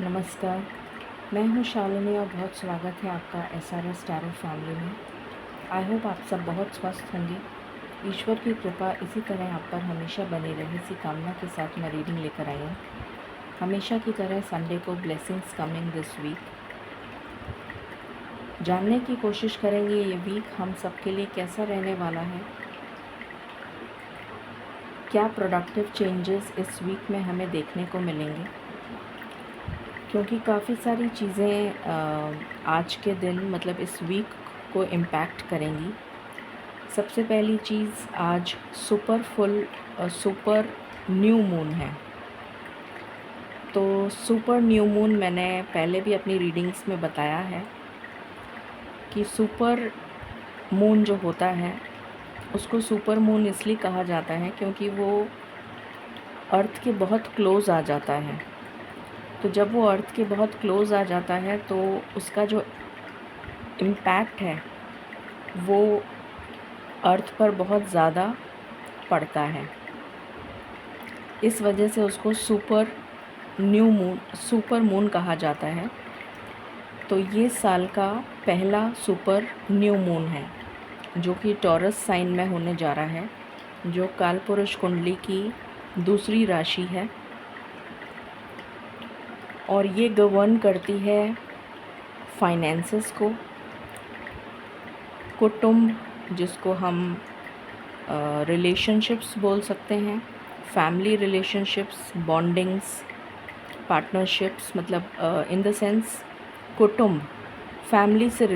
नमस्कार, मैं हूँ शालिनी और बहुत स्वागत है आपका SRS टैरो फैमिली में। आई होप आप सब बहुत स्वस्थ होंगे। ईश्वर की कृपा इसी तरह आप पर हमेशा बनी रहे, इसी कामना के साथ मैं रीडिंग लेकर आई हूँ। हमेशा की तरह संडे को ब्लेसिंग्स कमिंग दिस वीक। जानने की कोशिश करेंगे ये वीक हम सबके लिए कैसा रहने वाला है, क्या प्रोडक्टिव चेंजेस इस वीक में हमें देखने को मिलेंगे, क्योंकि काफ़ी सारी चीज़ें आज के दिन मतलब इस वीक को इम्पैक्ट करेंगी। सबसे पहली चीज़, आज सुपर न्यू मून है। तो सुपर न्यू मून मैंने पहले भी अपनी रीडिंग्स में बताया है कि सुपर मून जो होता है उसको सुपर मून इसलिए कहा जाता है क्योंकि वो अर्थ के बहुत क्लोज़ आ जाता है। तो जब वो अर्थ के बहुत क्लोज़ आ जाता है तो उसका जो इम्पैक्ट है वो अर्थ पर बहुत ज़्यादा पड़ता है। इस वजह से उसको सुपर मून कहा जाता है। तो ये साल का पहला सुपर न्यू मून है जो कि टॉरस साइन में होने जा रहा है, जो कालपुरुष कुंडली की दूसरी राशि है और ये गवर्न करती है फाइनेंसेस को, कुटुंब जिसको हम रिलेशनशिप्स बोल सकते हैं, फैमिली रिलेशनशिप्स, बॉन्डिंग्स, पार्टनरशिप्स, मतलब इन द सेंस कुटुंब, फैमिली से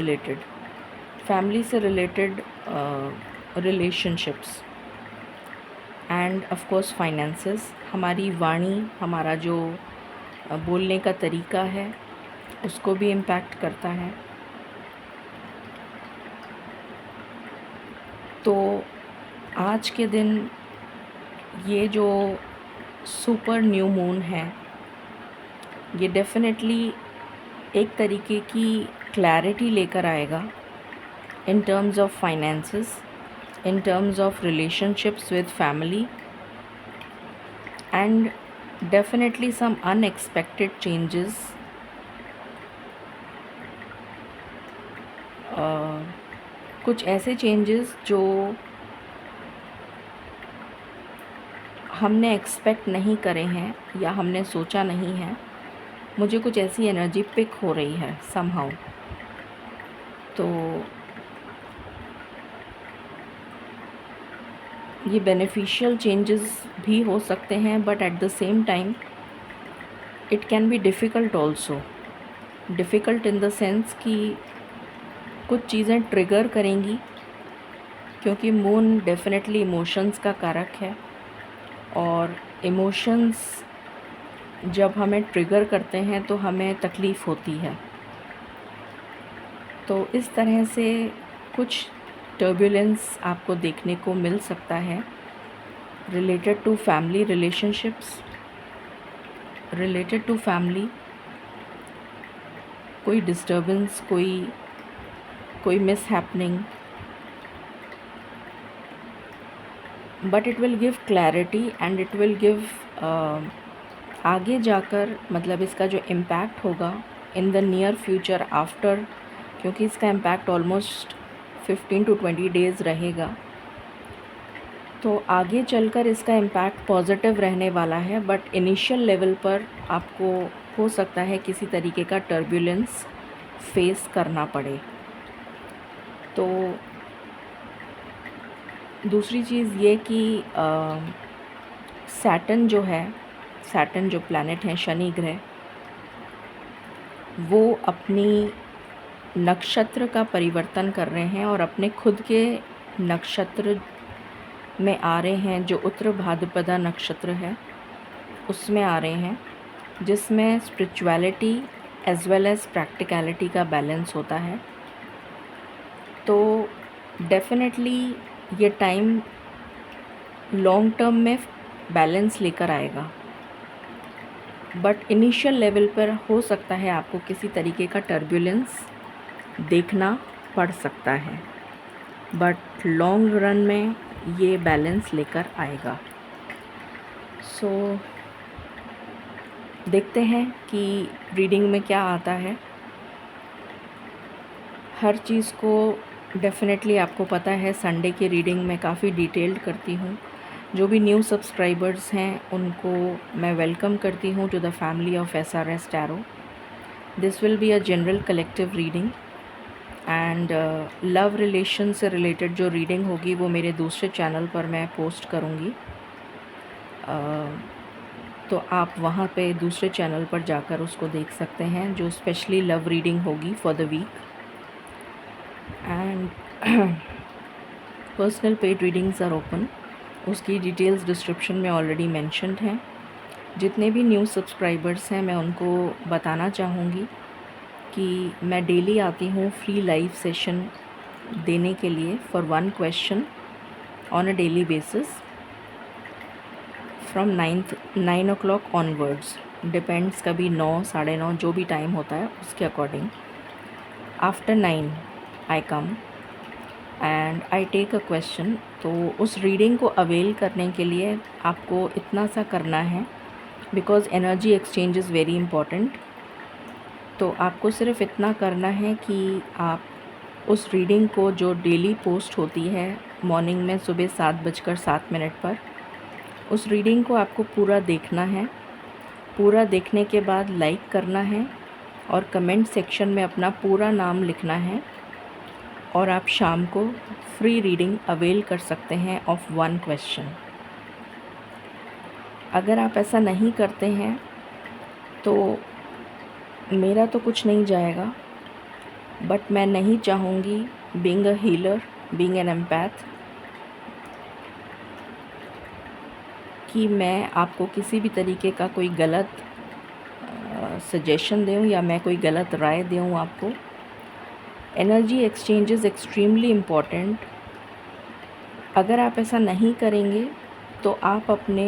related relationships end of course finances. हमारी वाणी, हमारा जो बोलने का तरीका है उसको भी इम्पैक्ट करता है। तो आज के दिन ये जो सुपर न्यू मून है ये डेफिनेटली एक तरीके की क्लैरिटी लेकर आएगा in terms of finances, in terms of relationships with family and definitely some unexpected changes. कुछ ऐसे चेंजेस जो हमने एक्सपेक्ट नहीं करे हैं या हमने सोचा नहीं है। मुझे कुछ ऐसी एनर्जी पिक हो रही है समहाउ। तो ये बेनिफिशियल चेंजेस भी हो सकते हैं, but at the same time it can be difficult also. Difficult in the sense कि कुछ चीज़ें ट्रिगर करेंगी, क्योंकि मून डेफिनेटली इमोशंस का कारक है और इमोशंस जब हमें ट्रिगर करते हैं तो हमें तकलीफ़ होती है। तो इस तरह से कुछ टर्बुलेंस आपको देखने को मिल सकता है related to family relationships, related to family. कोई डिस्टर्बेंस, कोई mishappening, but it will give clarity and it will give आगे जाकर, मतलब इसका जो इम्पैक्ट होगा in the near future after, क्योंकि इसका इम्पैक्ट ऑलमोस्ट 15 to 20 डेज़ रहेगा। तो आगे चलकर इसका इम्पैक्ट पॉजिटिव रहने वाला है, बट इनिशियल लेवल पर आपको हो सकता है किसी तरीके का टर्बुलेंस फेस करना पड़े। तो दूसरी चीज़ ये कि सैटर्न जो प्लैनेट है, शनि ग्रह, वो अपनी नक्षत्र का परिवर्तन कर रहे हैं और अपने खुद के नक्षत्र में आ रहे हैं, जो उत्तर भाद्रपदा नक्षत्र है उसमें आ रहे हैं, जिसमें spirituality as well as practicality का बैलेंस होता है। तो डेफिनेटली ये टाइम लॉन्ग टर्म में बैलेंस लेकर आएगा, बट इनिशियल लेवल पर हो सकता है आपको किसी तरीके का टर्बुलेंस देखना पड़ सकता है, बट लॉन्ग रन में ये बैलेंस लेकर आएगा। सो देखते हैं कि रीडिंग में क्या आता है। हर चीज़ को डेफ़िनेटली आपको पता है, संडे की रीडिंग मैं काफ़ी डिटेल्ड करती हूँ। जो भी न्यू सब्सक्राइबर्स हैं उनको मैं वेलकम करती हूँ to the family of SRS tarot. This will be a general collective reading and love relation से रिलेटेड जो रीडिंग होगी वो मेरे दूसरे चैनल पर मैं पोस्ट करूँगी। तो आप वहाँ पे दूसरे चैनल पर जाकर उसको देख सकते हैं, जो स्पेशली लव रीडिंग होगी for the week. And personal paid readings are open. उसकी डिटेल्स डिस्क्रिप्शन में ऑलरेडी मेंशन्ड हैं। जितने भी न्यू सब्सक्राइबर्स हैं मैं उनको बताना चाहूँगी कि मैं डेली आती हूँ फ्री लाइव सेशन देने के लिए for 1 question on a daily basis from 9 o'clock onwards. Depends, कभी 9, 9:30 जो भी टाइम होता है उसके according. After 9 I come and I take a question. तो उस रीडिंग को अवेल करने के लिए आपको इतना सा करना है, because energy exchange is very important. तो आपको सिर्फ इतना करना है कि आप उस रीडिंग को, जो डेली पोस्ट होती है मॉर्निंग में सुबह 7:07 पर, उस रीडिंग को आपको पूरा देखना है। पूरा देखने के बाद लाइक करना है और कमेंट सेक्शन में अपना पूरा नाम लिखना है, और आप शाम को फ्री रीडिंग अवेल कर सकते हैं ऑफ 1 क्वेश्चन। अगर आप ऐसा नहीं करते हैं तो मेरा तो कुछ नहीं जाएगा, बट मैं नहीं चाहूँगी, being a healer, being an empath, कि मैं आपको किसी भी तरीके का कोई गलत सजेशन दूँ या मैं कोई गलत राय दूँ आपको। Energy exchange is extremely important. अगर आप ऐसा नहीं करेंगे तो आप अपने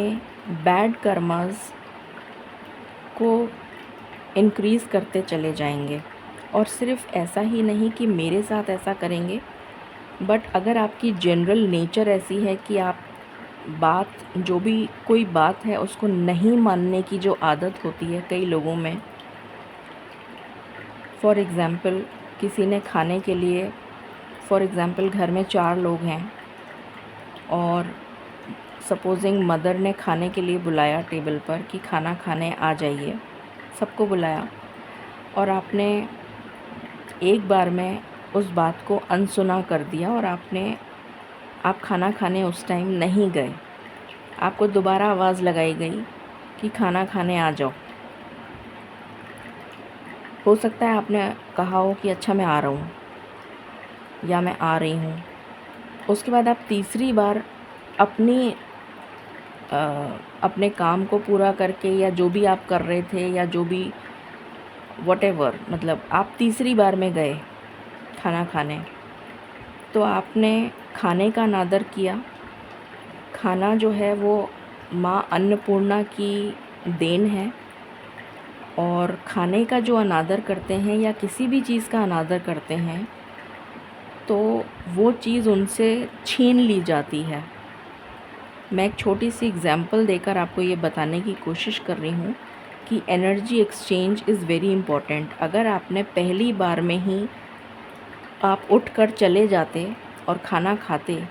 बैड कर्मास को इंक्रीज़ करते चले जाएंगे। और सिर्फ ऐसा ही नहीं कि मेरे साथ ऐसा करेंगे, बट अगर आपकी जनरल नेचर ऐसी है कि आप जो भी कोई बात है उसको नहीं मानने की जो आदत होती है कई लोगों में। फॉर एग्ज़ाम्पल, किसी ने खाने के लिए, फॉर एग्ज़ाम्पल घर में 4 लोग हैं और सपोजिंग मदर ने खाने के लिए बुलाया टेबल पर कि खाना खाने आ जाइए, सबको बुलाया, और आपने एक बार में उस बात को अनसुना कर दिया और आप खाना खाने उस टाइम नहीं गए। आपको दोबारा आवाज़ लगाई गई कि खाना खाने आ जाओ। हो सकता है आपने कहा हो कि अच्छा मैं आ रहा हूँ या मैं आ रही हूँ। उसके बाद आप तीसरी बार अपने काम को पूरा करके, या जो भी आप कर रहे थे, या जो भी व्हाटएवर, मतलब आप तीसरी बार में गए खाना खाने, तो आपने खाने का अनादर किया। खाना जो है वो माँ अन्नपूर्णा की देन है, और खाने का जो अनादर करते हैं या किसी भी चीज़ का अनादर करते हैं तो वो चीज़ उनसे छीन ली जाती है। मैं एक छोटी सी एग्ज़ाम्पल देकर आपको ये बताने की कोशिश कर रही हूँ कि energy exchange is very important. अगर आपने पहली बार में ही आप उठकर चले जाते और खाना खाते,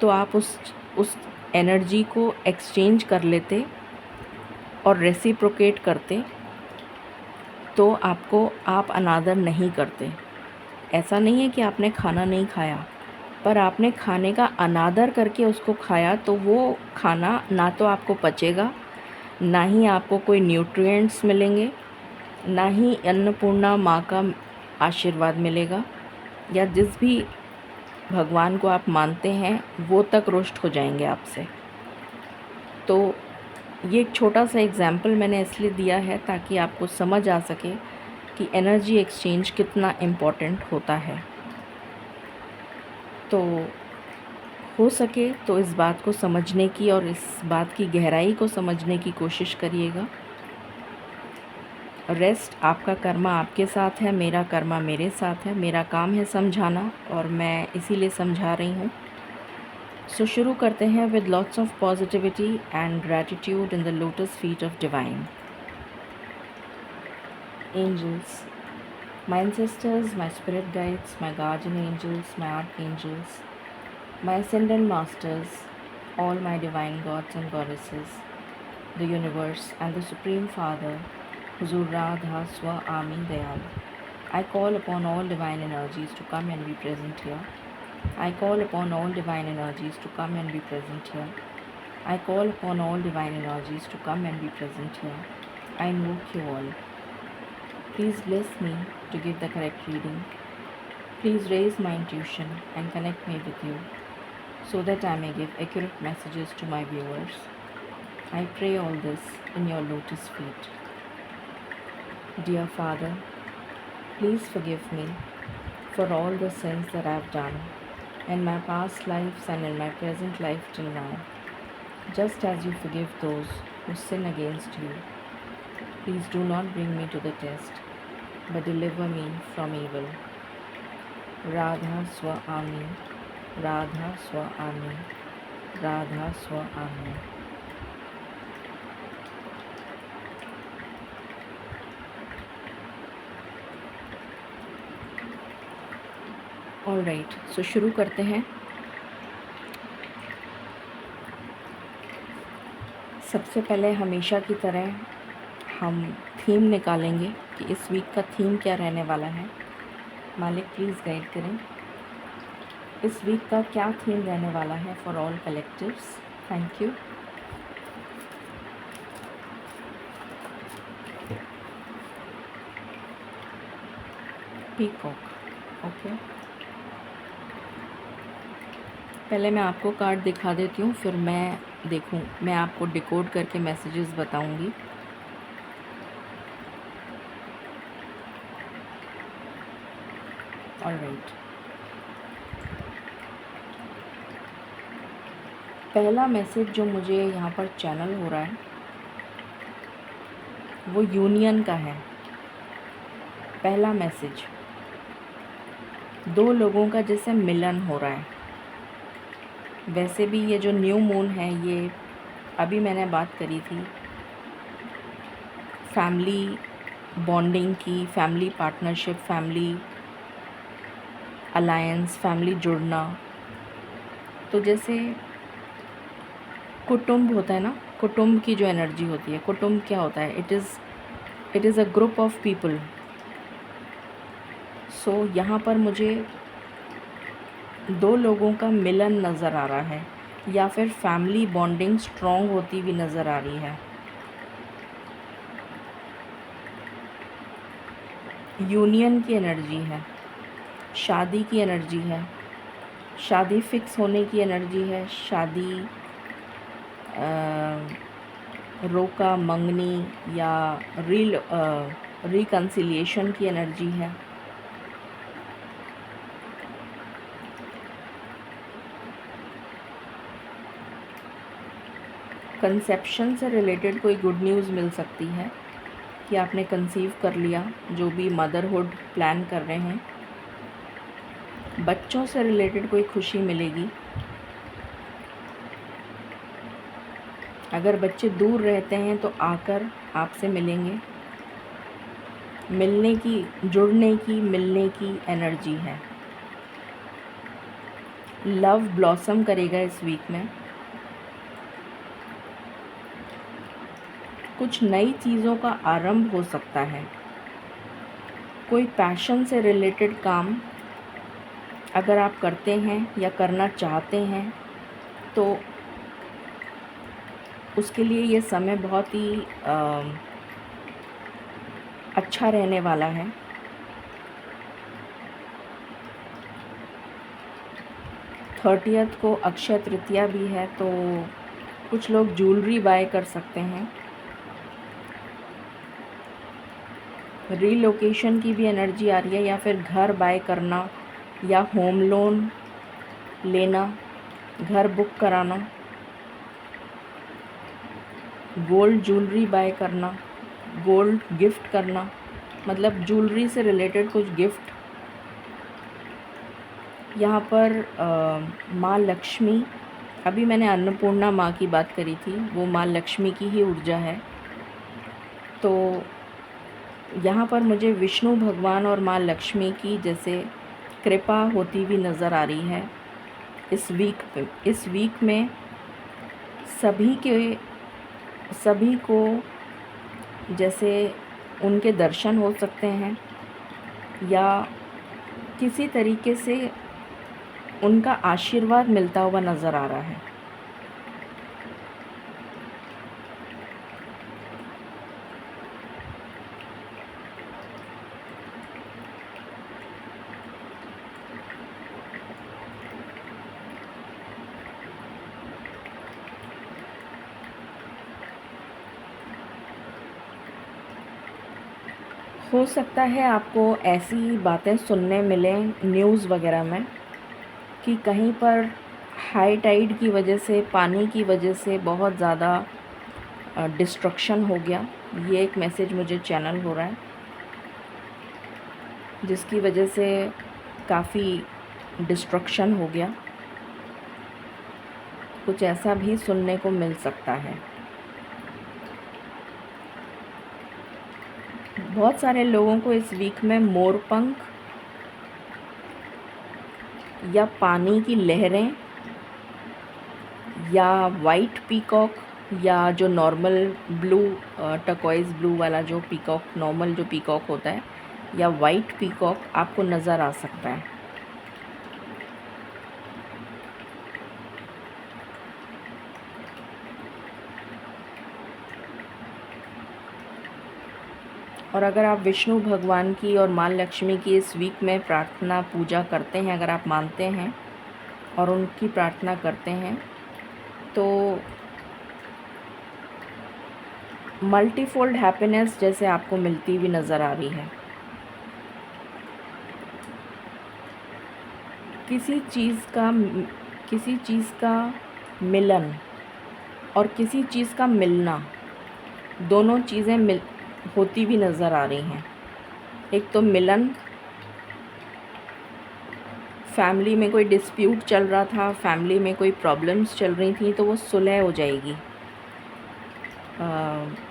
तो आप उस एनर्जी को एक्सचेंज कर लेते और रेसिप्रोकेट करते, तो आप अनादर नहीं करते। ऐसा नहीं है कि आपने खाना नहीं खाया, पर आपने खाने का अनादर करके उसको खाया, तो वो खाना ना तो आपको पचेगा, ना ही आपको कोई न्यूट्रिएंट्स मिलेंगे, ना ही अन्नपूर्णा माँ का आशीर्वाद मिलेगा, या जिस भी भगवान को आप मानते हैं वो तक रुष्ट हो जाएंगे आपसे। तो ये एक छोटा सा एग्ज़ाम्पल मैंने इसलिए दिया है ताकि आपको समझ आ सके कि एनर्जी एक्सचेंज कितना इम्पॉर्टेंट होता है। तो हो सके तो इस बात को समझने की और इस बात की गहराई को समझने की कोशिश करिएगा। रेस्ट, आपका कर्मा आपके साथ है, मेरा कर्मा मेरे साथ है। मेरा काम है समझाना और मैं इसीलिए समझा रही हूँ। सो शुरू करते हैं with lots of positivity and gratitude in the lotus feet of divine. angels, my ancestors, my spirit guides, my guardian angels, my archangels, my ascended masters, all my divine gods and goddesses, the universe and the Supreme Father, Huzur Radha Swa Ami Dayal. I call upon all divine energies to come and be present here. I call upon all divine energies to come and be present here. I call upon all divine energies to come and be present here. I invoke you all. Please bless me to give the correct reading. Please raise my intuition and connect me with you so that I may give accurate messages to my viewers. I pray all this in your lotus feet. Dear Father, please forgive me for all the sins that I have done in my past lives and in my present life till now, just as you forgive those who sin against you. Please do not bring me to the test, but deliver me from evil. Radha Swa Ami, Radha Swa Ami, Radha Swa Ami. All right, so शुरू करते हैं। सबसे पहले हमेशा की तरह हम theme निकालेंगे कि इस वीक का थीम क्या रहने वाला है। मालिक प्लीज़ गाइड करें, इस वीक का क्या थीम रहने वाला है for all collectives. Thank you. Peacock, okay. पहले मैं आपको कार्ड दिखा देती हूँ, फिर मैं आपको डिकोड करके मैसेजेस बताऊँगी। ऑलराइट, पहला मैसेज जो मुझे यहाँ पर चैनल हो रहा है वो यूनियन का है। पहला मैसेज दो लोगों का जैसे मिलन हो रहा है। वैसे भी ये जो न्यू मून है, ये अभी मैंने बात करी थी फैमिली बॉन्डिंग की, family partnership, family alliance, family जुड़ना। तो जैसे कुटुंब होता है ना, कुटुंब की जो एनर्जी होती है, कुटुंब क्या होता है? It is a group of people. So यहाँ पर मुझे दो लोगों का मिलन नज़र आ रहा है, या फिर फैमिली बॉन्डिंग स्ट्रॉन्ग होती हुई नज़र आ रही है। यूनियन की एनर्जी है, शादी की एनर्जी है, शादी फिक्स होने की एनर्जी है, शादी रोका मंगनी या रिकन्सिलिएशन की एनर्जी है। कंसेप्शन से रिलेटेड कोई गुड न्यूज़ मिल सकती है कि आपने कंसीव कर लिया, जो भी मदरहुड प्लान कर रहे हैं। बच्चों से रिलेटेड कोई खुशी मिलेगी। अगर बच्चे दूर रहते हैं तो आकर आपसे मिलेंगे। मिलने की, जुड़ने की, मिलने की एनर्जी है। लव ब्लॉसम करेगा इस वीक में। कुछ नई चीज़ों का आरंभ हो सकता है। कोई पैशन से रिलेटेड काम अगर आप करते हैं या करना चाहते हैं तो उसके लिए ये समय बहुत ही अच्छा रहने वाला है। थर्टियथ को अक्षय तृतीया भी है, तो कुछ लोग ज्वेलरी बाय कर सकते हैं। रीलोकेशन की भी एनर्जी आ रही है, या फिर घर बाय करना या होम लोन लेना, घर बुक कराना, गोल्ड ज्वेलरी बाय करना, गोल्ड गिफ्ट करना, मतलब ज्वेलरी से रिलेटेड कुछ गिफ्ट। यहाँ पर माँ लक्ष्मी, अभी मैंने अन्नपूर्णा माँ की बात करी थी, वो माँ लक्ष्मी की ही ऊर्जा है। तो यहाँ पर मुझे विष्णु भगवान और माँ लक्ष्मी की जैसे कृपा होती हुई नज़र आ रही है इस वीक में सभी को जैसे उनके दर्शन हो सकते हैं या किसी तरीके से उनका आशीर्वाद मिलता हुआ नज़र आ रहा है। हो सकता है आपको ऐसी बातें सुनने मिलें न्यूज़ वगैरह में कि कहीं पर हाई टाइड की वजह से, पानी की वजह से बहुत ज़्यादा डिस्ट्रक्शन हो गया। ये एक मैसेज मुझे चैनल हो रहा है, जिसकी वजह से काफ़ी डिस्ट्रक्शन हो गया। कुछ ऐसा भी सुनने को मिल सकता है। बहुत सारे लोगों को इस वीक में मोरपंख या पानी की लहरें या वाइट पीकॉक या जो नॉर्मल ब्लू टर्कोइज़ ब्लू वाला जो पीकॉक, नॉर्मल जो पीकॉक होता है, या वाइट पीकॉक आपको नज़र आ सकता है। और अगर आप विष्णु भगवान की और माँ लक्ष्मी की इस वीक में प्रार्थना पूजा करते हैं, अगर आप मानते हैं और उनकी प्रार्थना करते हैं, तो मल्टीफोल्ड हैप्पीनेस जैसे आपको मिलती हुई नज़र आ रही है। किसी चीज़ का मिलन और किसी चीज़ का मिलना, दोनों चीज़ें होती भी नज़र आ रही हैं। एक तो मिलन, फैमिली में कोई डिस्प्यूट चल रहा था, फैमिली में कोई प्रॉब्लम्स चल रही थी, तो वो सुलह हो जाएगी।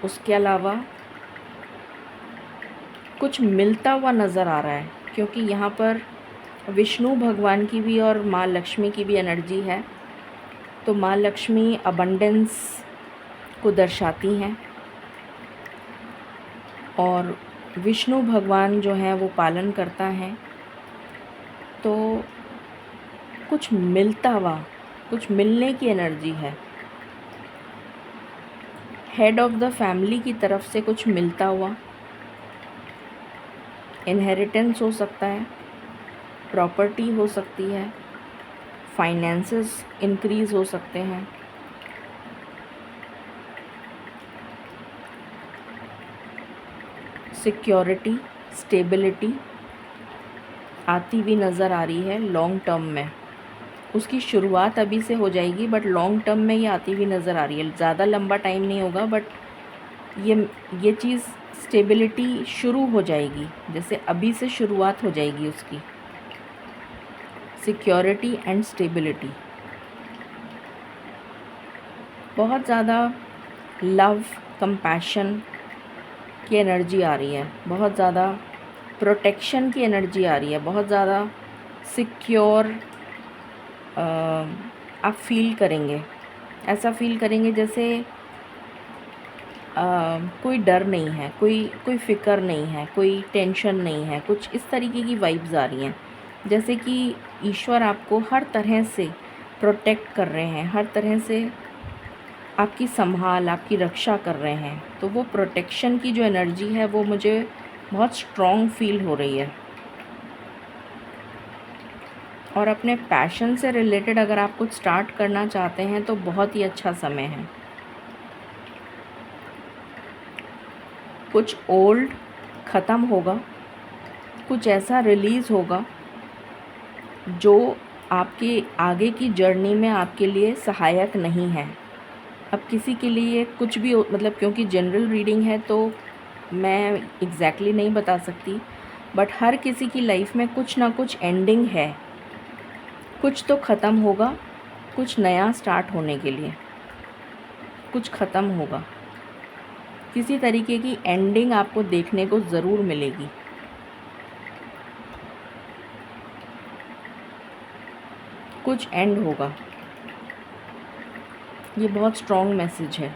उसके अलावा कुछ मिलता हुआ नज़र आ रहा है, क्योंकि यहाँ पर विष्णु भगवान की भी और माँ लक्ष्मी की भी एनर्जी है। तो माँ लक्ष्मी अबंडेंस को दर्शाती हैं और विष्णु भगवान जो हैं वो पालन करता है। तो कुछ मिलता हुआ, कुछ मिलने की एनर्जी है। हेड ऑफ़ द फैमिली की तरफ से कुछ मिलता हुआ, इनहेरिटेंस हो सकता है, प्रॉपर्टी हो सकती है, फाइनेंसेस इंक्रीज़ हो सकते हैं। सिक्योरिटी, स्टेबिलिटी आती हुई नज़र आ रही है लॉन्ग टर्म में। उसकी शुरुआत अभी से हो जाएगी, बट लॉन्ग टर्म में ये आती हुई नज़र आ रही है। ज़्यादा लंबा टाइम नहीं होगा, बट ये चीज़ स्टेबिलिटी शुरू हो जाएगी, जैसे अभी से शुरुआत हो जाएगी उसकी। सिक्योरिटी एंड स्टेबिलिटी, बहुत ज़्यादा लव, कंपैशन की एनर्जी आ रही है, बहुत ज़्यादा प्रोटेक्शन की एनर्जी आ रही है, बहुत ज़्यादा सिक्योर आप फील करेंगे। ऐसा फील करेंगे जैसे कोई डर नहीं है, कोई फ़िक्र नहीं है, कोई टेंशन नहीं है। कुछ इस तरीके की वाइब्स आ रही हैं, जैसे कि ईश्वर आपको हर तरह से प्रोटेक्ट कर रहे हैं, हर तरह से आपकी संभाल, आपकी रक्षा कर रहे हैं। तो वो प्रोटेक्शन की जो एनर्जी है वो मुझे बहुत स्ट्रॉन्ग फील हो रही है। और अपने पैशन से रिलेटेड अगर आप कुछ स्टार्ट करना चाहते हैं तो बहुत ही अच्छा समय है। कुछ ओल्ड ख़त्म होगा, कुछ ऐसा रिलीज़ होगा जो आपकी आगे की जर्नी में आपके लिए सहायक नहीं है। अब किसी के लिए कुछ भी मतलब, क्योंकि जनरल रीडिंग है तो मैं एग्जैक्टली नहीं बता सकती, बट हर किसी की लाइफ में कुछ ना कुछ एंडिंग है। कुछ तो ख़त्म होगा, कुछ नया स्टार्ट होने के लिए कुछ ख़त्म होगा। किसी तरीके की एंडिंग आपको देखने को ज़रूर मिलेगी। कुछ एंड होगा। ये बहुत स्ट्रॉन्ग मैसेज है।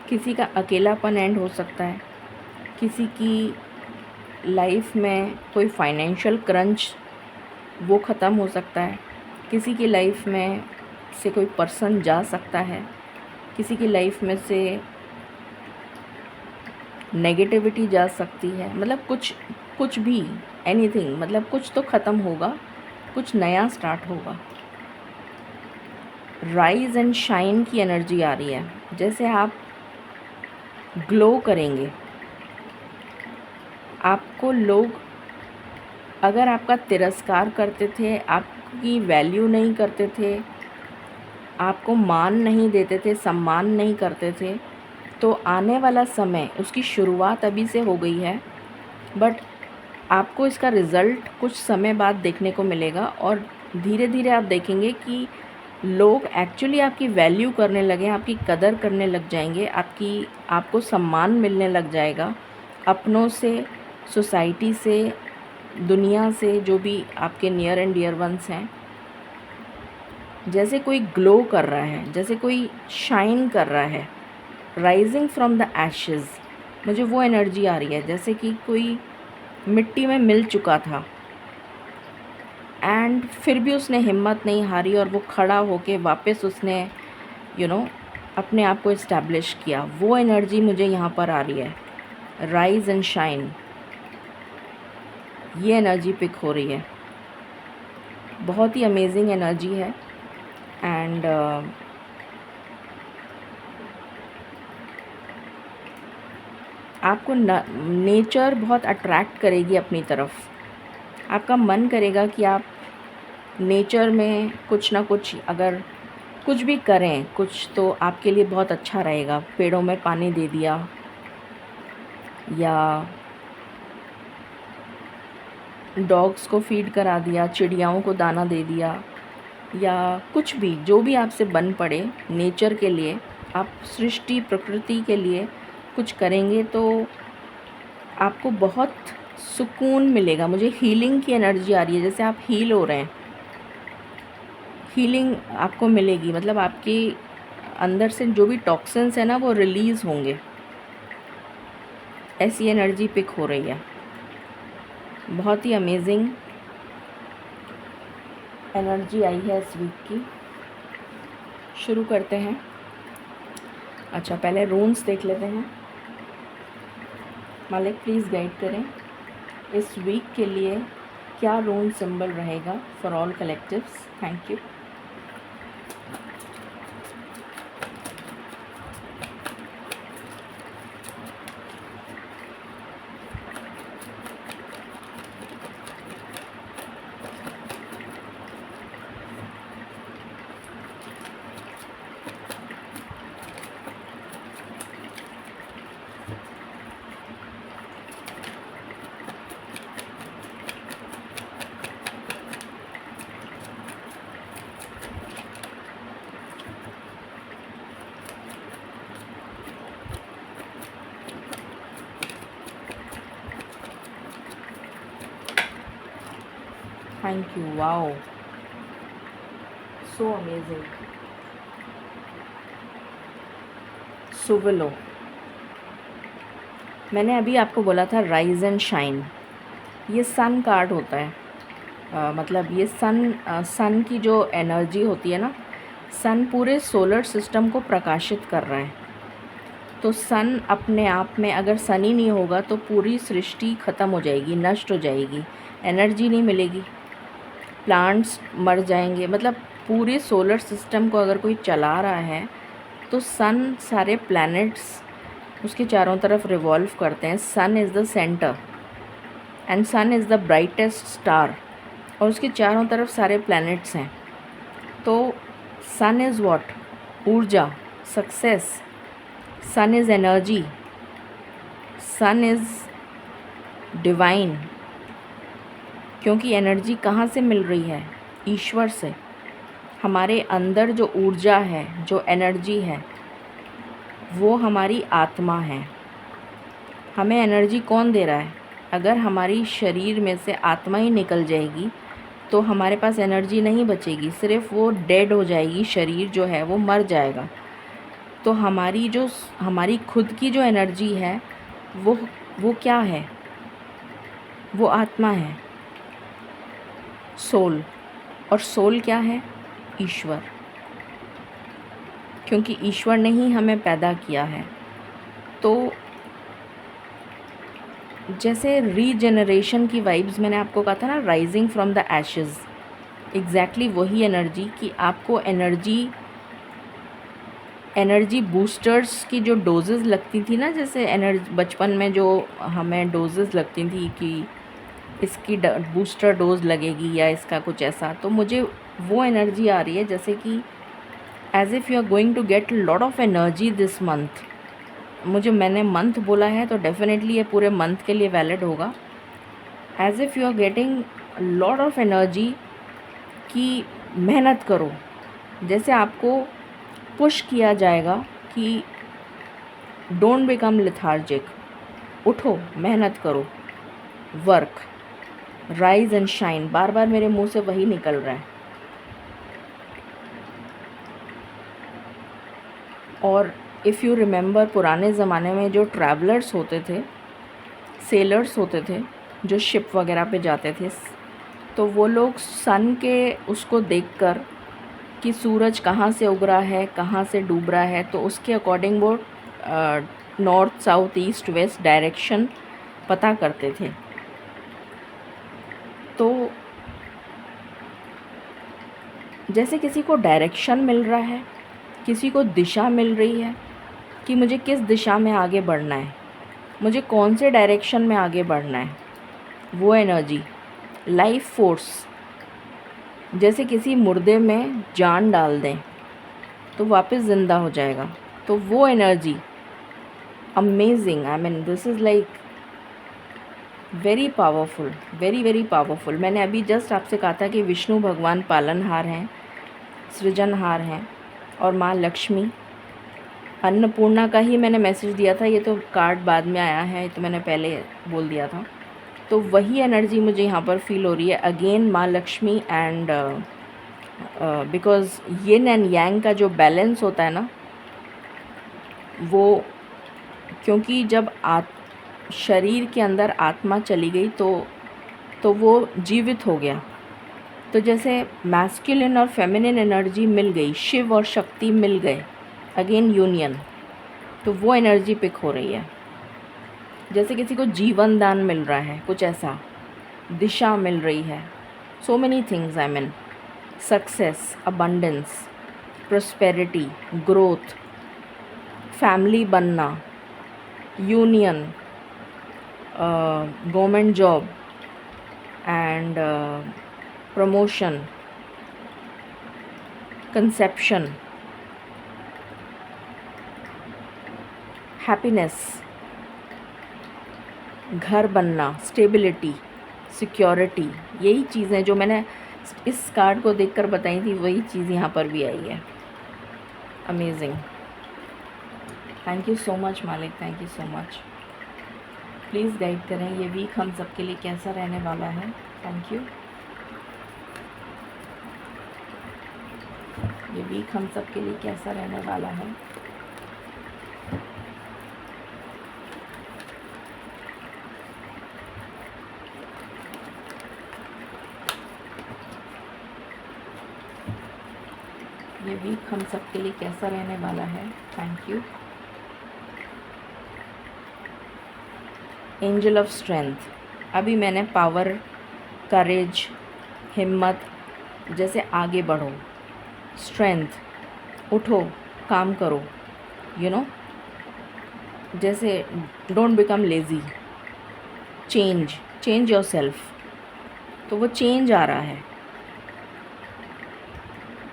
किसी का अकेलापन एंड हो सकता है, किसी की लाइफ में कोई फाइनेंशियल क्रंच वो ख़त्म हो सकता है, किसी की लाइफ में से कोई पर्सन जा सकता है, किसी की लाइफ में से नेगेटिविटी जा सकती है। मतलब कुछ भी, एनीथिंग, मतलब कुछ तो ख़त्म होगा, कुछ नया स्टार्ट होगा। राइज एंड शाइन की एनर्जी आ रही है, जैसे आप ग्लो करेंगे। आपको लोग अगर आपका तिरस्कार करते थे, आपकी वैल्यू नहीं करते थे, आपको मान नहीं देते थे, सम्मान नहीं करते थे, तो आने वाला समय, उसकी शुरुआत अभी से हो गई है, बट आपको इसका रिज़ल्ट कुछ समय बाद देखने को मिलेगा। और धीरे धीरे आप देखेंगे कि लोग एक्चुअली आपकी वैल्यू करने लगे, आपकी कदर करने लग जाएंगे, आपको सम्मान मिलने लग जाएगा, अपनों से, सोसाइटी से, दुनिया से, जो भी आपके नियर एंड डियर वंस हैं। जैसे कोई ग्लो कर रहा है, जैसे कोई शाइन कर रहा है, राइजिंग फ्रॉम द एशेज़, मुझे वो एनर्जी आ रही है। जैसे कि कोई मिट्टी में मिल चुका था एंड फिर भी उसने हिम्मत नहीं हारी और वो खड़ा होके वापस उसने अपने आप को इस्टेब्लिश किया। वो एनर्जी मुझे यहाँ पर आ रही है। राइज एंड शाइन, ये एनर्जी पिक हो रही है। बहुत ही अमेजिंग एनर्जी है। एंड आपको नेचर बहुत अट्रैक्ट करेगी अपनी तरफ। आपका मन करेगा कि आप नेचर में कुछ ना कुछ, अगर कुछ भी करें, कुछ तो आपके लिए बहुत अच्छा रहेगा। पेड़ों में पानी दे दिया, या डॉग्स को फीड करा दिया, चिड़ियाओं को दाना दे दिया, या कुछ भी, जो भी आपसे बन पड़े नेचर के लिए, आप सृष्टि प्रकृति के लिए कुछ करेंगे तो आपको बहुत सुकून मिलेगा। मुझे हीलिंग की एनर्जी आ रही है, जैसे आप हील हो रहे हैं, हीलिंग आपको मिलेगी। मतलब आपके अंदर से जो भी टॉक्सिन्स है ना, वो रिलीज़ होंगे। ऐसी एनर्जी पिक हो रही है। बहुत ही अमेजिंग एनर्जी आई है इस वीक की। शुरू करते हैं। अच्छा, पहले रून्स देख लेते हैं। मालिक प्लीज़ गाइड करें इस वीक के लिए क्या रून सिंबल रहेगा for all collectives. Thank you. Thank you. Wow. So amazing. सुवलो, मैंने अभी आपको बोला था राइज एंड शाइन। ये सन कार्ड होता है। मतलब ये सन की जो एनर्जी होती है ना, सन पूरे सोलर सिस्टम को प्रकाशित कर रहा है। तो सन अपने आप में, अगर सन ही नहीं होगा तो पूरी सृष्टि ख़त्म हो जाएगी, नष्ट हो जाएगी, एनर्जी नहीं मिलेगी, प्लांट्स मर जाएंगे। मतलब पूरे सोलर सिस्टम को अगर कोई चला रहा है तो सन, सारे प्लैनेट्स उसके चारों तरफ रिवॉल्व करते हैं। Sun is the centre and sun is the brightest star, और उसके चारों तरफ सारे प्लैनेट्स हैं। तो सन इज़ व्हाट? ऊर्जा, success. Sun is energy, sun is divine. क्योंकि एनर्जी कहाँ से मिल रही है? ईश्वर से। हमारे अंदर जो ऊर्जा है, जो एनर्जी है, वो हमारी आत्मा है। हमें एनर्जी कौन दे रहा है? अगर हमारी शरीर में से आत्मा ही निकल जाएगी तो हमारे पास एनर्जी नहीं बचेगी, सिर्फ वो डेड हो जाएगी, शरीर जो है वो मर जाएगा। तो हमारी खुद की जो एनर्जी है वो क्या है? वो आत्मा है, सोल। और सोल क्या है? ईश्वर, क्योंकि ईश्वर ने ही हमें पैदा किया है। तो जैसे रीजनरेशन की वाइब्स मैंने आपको कहा था ना, rising from the ashes, exactly वही एनर्जी कि आपको एनर्जी बूस्टर्स की जो डोजेज़ लगती थी ना, जैसे बचपन में जो हमें डोजेज़ लगती थी कि इसकी बूस्टर डोज लगेगी या इसका कुछ ऐसा, तो मुझे वो एनर्जी आ रही है जैसे कि as if you are going to get lot of energy this month. मैंने मंथ बोला है तो डेफिनेटली ये पूरे मंथ के लिए वैलिड होगा। As if you are getting lot of energy कि मेहनत करो, जैसे आपको पुश किया जाएगा कि डोंट बिकम लेथार्जिक, उठो, मेहनत करो, वर्क, राइज एंड शाइन। बार बार मेरे मुंह से वही निकल रहा है। और इफ़ यू रिमेंबर, पुराने ज़माने में जो ट्रैवलर्स होते थे, सेलर्स होते थे, जो शिप वगैरह पे जाते थे, तो वो लोग सन के उसको देखकर कि सूरज कहाँ से उग रहा है, कहाँ से डूब रहा है, तो उसके अकॉर्डिंग वो north, south, east, west direction पता करते थे। तो जैसे किसी को डायरेक्शन मिल रहा है, किसी को दिशा मिल रही है कि मुझे किस दिशा में आगे बढ़ना है, मुझे कौन से डायरेक्शन में आगे बढ़ना है, वो एनर्जी, लाइफ फोर्स। जैसे किसी मुर्दे में जान डाल दें तो वापस ज़िंदा हो जाएगा, तो वो energy amazing. I mean this is like very powerful, very very powerful. मैंने अभी जस्ट आपसे कहा था कि विष्णु भगवान पालनहार हैं, सृजनहार हैं, और माँ लक्ष्मी अन्नपूर्णा का ही मैंने मैसेज दिया था, ये तो कार्ड बाद में आया है, ये तो मैंने पहले बोल दिया था। तो वही एनर्जी मुझे यहाँ पर फील हो रही है अगेन, माँ Lakshmi and because yin and yang का जो बैलेंस होता है ना, वो क्योंकि जब शरीर के अंदर आत्मा चली गई तो वो जीवित हो गया। तो जैसे मैस्कुलिन और फेमिनिन एनर्जी मिल गई, शिव और शक्ति मिल गए, अगेन यूनियन, तो वो एनर्जी पिक हो रही है। जैसे किसी को जीवन दान मिल रहा है, कुछ ऐसा, दिशा मिल रही है, so many things, I mean success, abundance, prosperity, growth, family बनना, union, government job and promotion, conception, happiness, घर बनना, स्टेबिलिटी, सिक्योरिटी, यही चीज़ें जो मैंने इस कार्ड को देखकर बताई थी, वही चीज़ यहाँ पर भी आई है। Amazing, thank you so much मालिक, thank you so much. Please guide करें ये वीक हम सब के लिए कैसा रहने वाला है। Thank you. ये वीक हम सब के लिए कैसा रहने वाला है। ये वीक हम सब के लिए कैसा रहने वाला है। Thank you. Angel of strength, अभी मैंने पावर, करेज, हिम्मत, जैसे आगे बढ़ो, स्ट्रेंथ, उठो, काम करो, यू नो, जैसे don't become lazy, change your self. तो वो चेंज आ रहा है,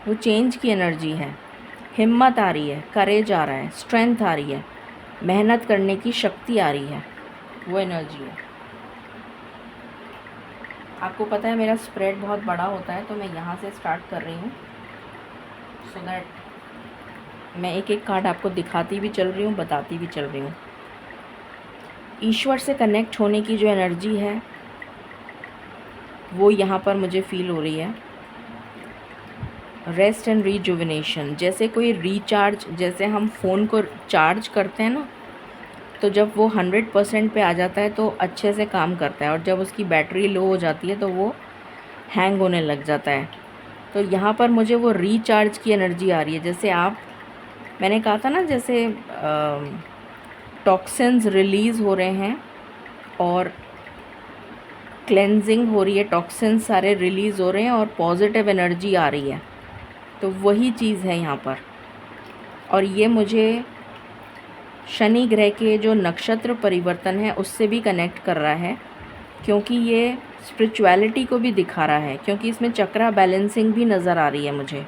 वो चेंज की एनर्जी है। हिम्मत आ रही है, करेज आ रहा है, स्ट्रेंथ आ रही है, मेहनत करने की शक्ति आ रही है, वो एनर्जी है। आपको पता है मेरा स्प्रेड बहुत बड़ा होता है, तो मैं यहाँ से स्टार्ट कर रही हूँ। सो दैट मैं एक एक कार्ड आपको दिखाती भी चल रही हूँ, बताती भी चल रही हूँ। ईश्वर से कनेक्ट होने की जो एनर्जी है वो यहाँ पर मुझे फ़ील हो रही है। रेस्ट एंड रिजुविनेशन, जैसे कोई रिचार्ज, जैसे हम फ़ोन को चार्ज करते हैं ना, तो जब वो 100% पे आ जाता है तो अच्छे से काम करता है, और जब उसकी बैटरी लो हो जाती है तो वो हैंग होने लग जाता है। तो यहाँ पर मुझे वो रिचार्ज की एनर्जी आ रही है। जैसे मैंने कहा था ना, जैसे टॉक्सिन्स रिलीज़ हो रहे हैं और क्लेंजिंग हो रही है, टॉक्सिन्स सारे रिलीज़ हो रहे हैं और पॉजिटिव एनर्जी आ रही है। तो वही चीज़ है यहाँ पर। और ये मुझे शनि ग्रह के जो नक्षत्र परिवर्तन है उससे भी कनेक्ट कर रहा है, क्योंकि ये स्पिरिचुअलिटी को भी दिखा रहा है, क्योंकि इसमें चक्रा बैलेंसिंग भी नज़र आ रही है मुझे।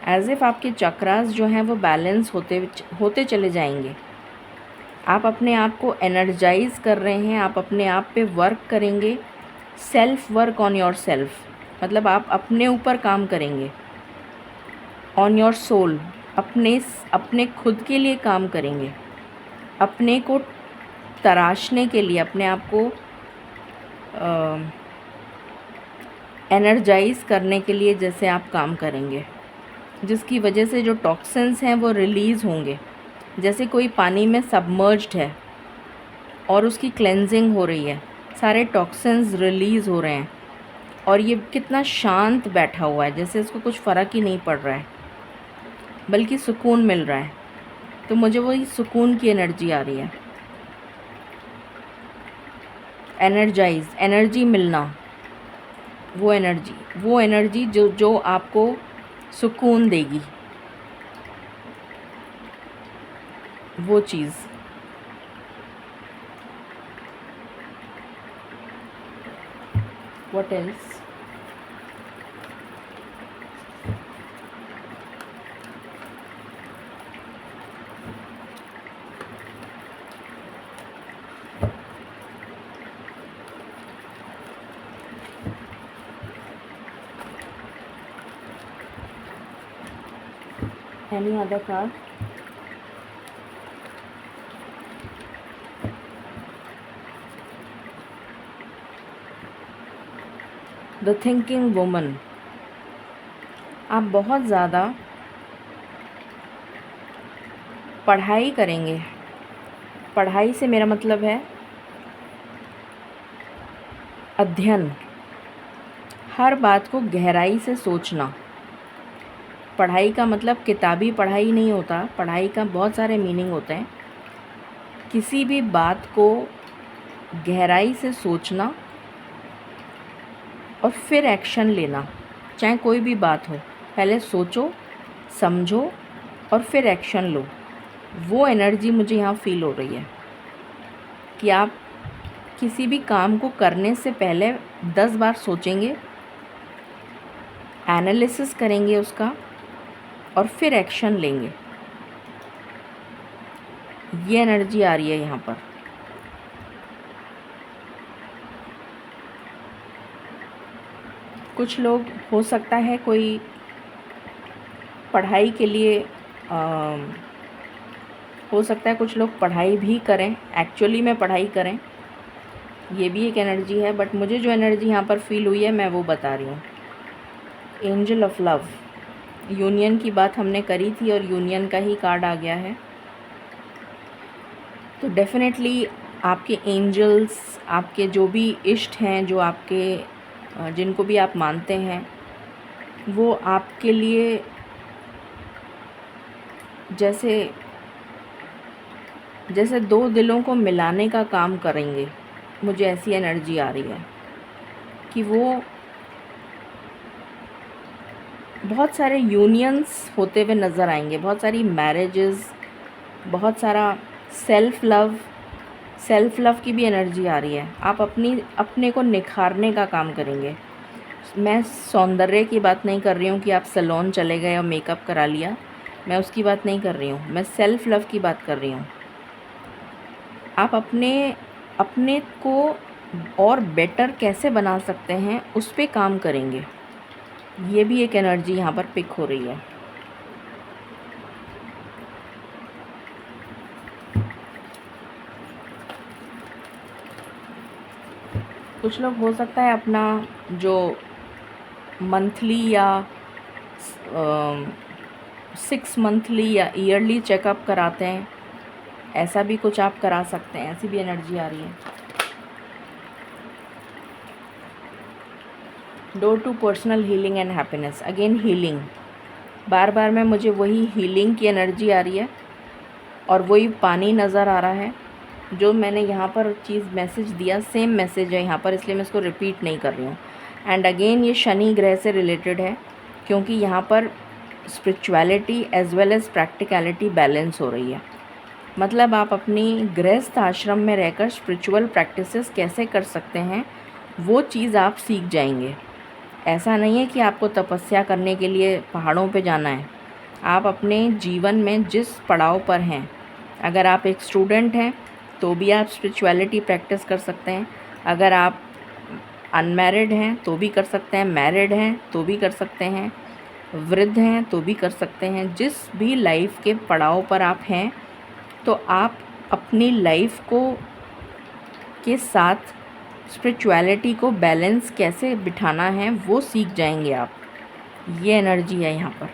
एज इफ़ आपके चक्रास जो हैं वो बैलेंस होते चले जाएंगे। आप अपने आप को एनर्जाइज कर रहे हैं, आप अपने आप पे वर्क करेंगे, self work on your self, मतलब आप अपने ऊपर काम करेंगे, ऑन योर सोल, अपने खुद के लिए काम करेंगे, अपने को तराशने के लिए, अपने आप को एनर्जाइज करने के लिए जैसे आप काम करेंगे, जिसकी वजह से जो टॉक्सिन्स हैं वो रिलीज़ होंगे। जैसे कोई पानी में सबमर्ज्ड है और उसकी क्लेंजिंग हो रही है, सारे टॉक्सिन्स रिलीज़ हो रहे हैं और ये कितना शांत बैठा हुआ है, जैसे इसको कुछ फ़र्क ही नहीं पड़ रहा है, बल्कि सुकून मिल रहा है। तो मुझे वही सुकून की एनर्जी आ रही है। एनर्जी मिलना, वो एनर्जी जो आपको सुकून देगी, वो चीज़। What else? Any other card? The thinking woman. आप बहुत ज़्यादा पढ़ाई करेंगे। पढ़ाई से मेरा मतलब है अध्ययन, हर बात को गहराई से सोचना। पढ़ाई का मतलब किताबी पढ़ाई नहीं होता, पढ़ाई का बहुत सारे मीनिंग होते हैं। किसी भी बात को गहराई से सोचना और फिर एक्शन लेना, चाहे कोई भी बात हो, पहले सोचो, समझो और फिर एक्शन लो। वो एनर्जी मुझे यहाँ फ़ील हो रही है कि आप किसी भी काम को करने से पहले 10 बार सोचेंगे, एनालिसिस करेंगे उसका और फिर एक्शन लेंगे। ये एनर्जी आ रही है यहाँ पर। कुछ लोग, हो सकता है कोई पढ़ाई के लिए हो सकता है कुछ लोग पढ़ाई भी करें, एक्चुअली में पढ़ाई करें, ये भी एक एनर्जी है। बट मुझे जो एनर्जी यहाँ पर फ़ील हुई है मैं वो बता रही हूँ। एंजल ऑफ लव, यूनियन की बात हमने करी थी और यूनियन का ही कार्ड आ गया है। तो डेफिनेटली आपके एंजल्स, आपके जो भी इष्ट हैं, जो आपके जिनको भी आप मानते हैं, वो आपके लिए जैसे दो दिलों को मिलाने का काम करेंगे। मुझे ऐसी एनर्जी आ रही है कि वो बहुत सारे यूनियंस होते हुए नज़र आएंगे, बहुत सारी मैरिजेस, बहुत सारा सेल्फ़ लव की भी एनर्जी आ रही है। आप अपने को निखारने का काम करेंगे। मैं सौंदर्य की बात नहीं कर रही हूँ कि आप सैलून चले गए और मेकअप करा लिया, मैं उसकी बात नहीं कर रही हूँ। मैं सेल्फ़ लव की बात कर रही हूँ। आप अपने को और बेटर कैसे बना सकते हैं उस पे काम करेंगे। ये भी एक एनर्जी यहाँ पर पिक हो रही है। कुछ लोग हो सकता है अपना जो मंथली या 6 मंथली या ईयरली चेकअप कराते हैं, ऐसा भी कुछ आप करा सकते हैं, ऐसी भी एनर्जी आ रही है। Door to personal healing and happiness, again healing, बार बार में मुझे वही हीलिंग की एनर्जी आ रही है और वही पानी नज़र आ रहा है। जो मैंने यहाँ पर चीज़ मैसेज दिया सेम मैसेज है यहाँ पर, इसलिए मैं इसको रिपीट नहीं कर रही हूँ। एंड अगेन ये शनि ग्रह से रिलेटेड है, क्योंकि यहाँ पर spirituality as well as practicality balance हो रही है। मतलब आप अपनी गृहस्थ आश्रम में रहकर स्पिरिचुअल प्रैक्टिसेस कैसे कर सकते हैं, वो चीज़ आप सीख जाएंगे। ऐसा नहीं है कि आपको तपस्या करने के लिए पहाड़ों पे जाना है। आप अपने जीवन में जिस पड़ाव पर हैं, अगर आप एक स्टूडेंट हैं तो भी आप स्पिरिचुअलिटी प्रैक्टिस कर सकते हैं, अगर आप अनमैरिड हैं तो भी कर सकते हैं, मैरिड हैं तो भी कर सकते हैं, वृद्ध हैं तो भी कर सकते हैं। जिस भी लाइफ के पड़ाव पर आप हैं, तो आप अपनी लाइफ को के साथ स्पिरिचुअलिटी को बैलेंस कैसे बिठाना है वो सीख जाएंगे आप। ये एनर्जी है यहाँ पर।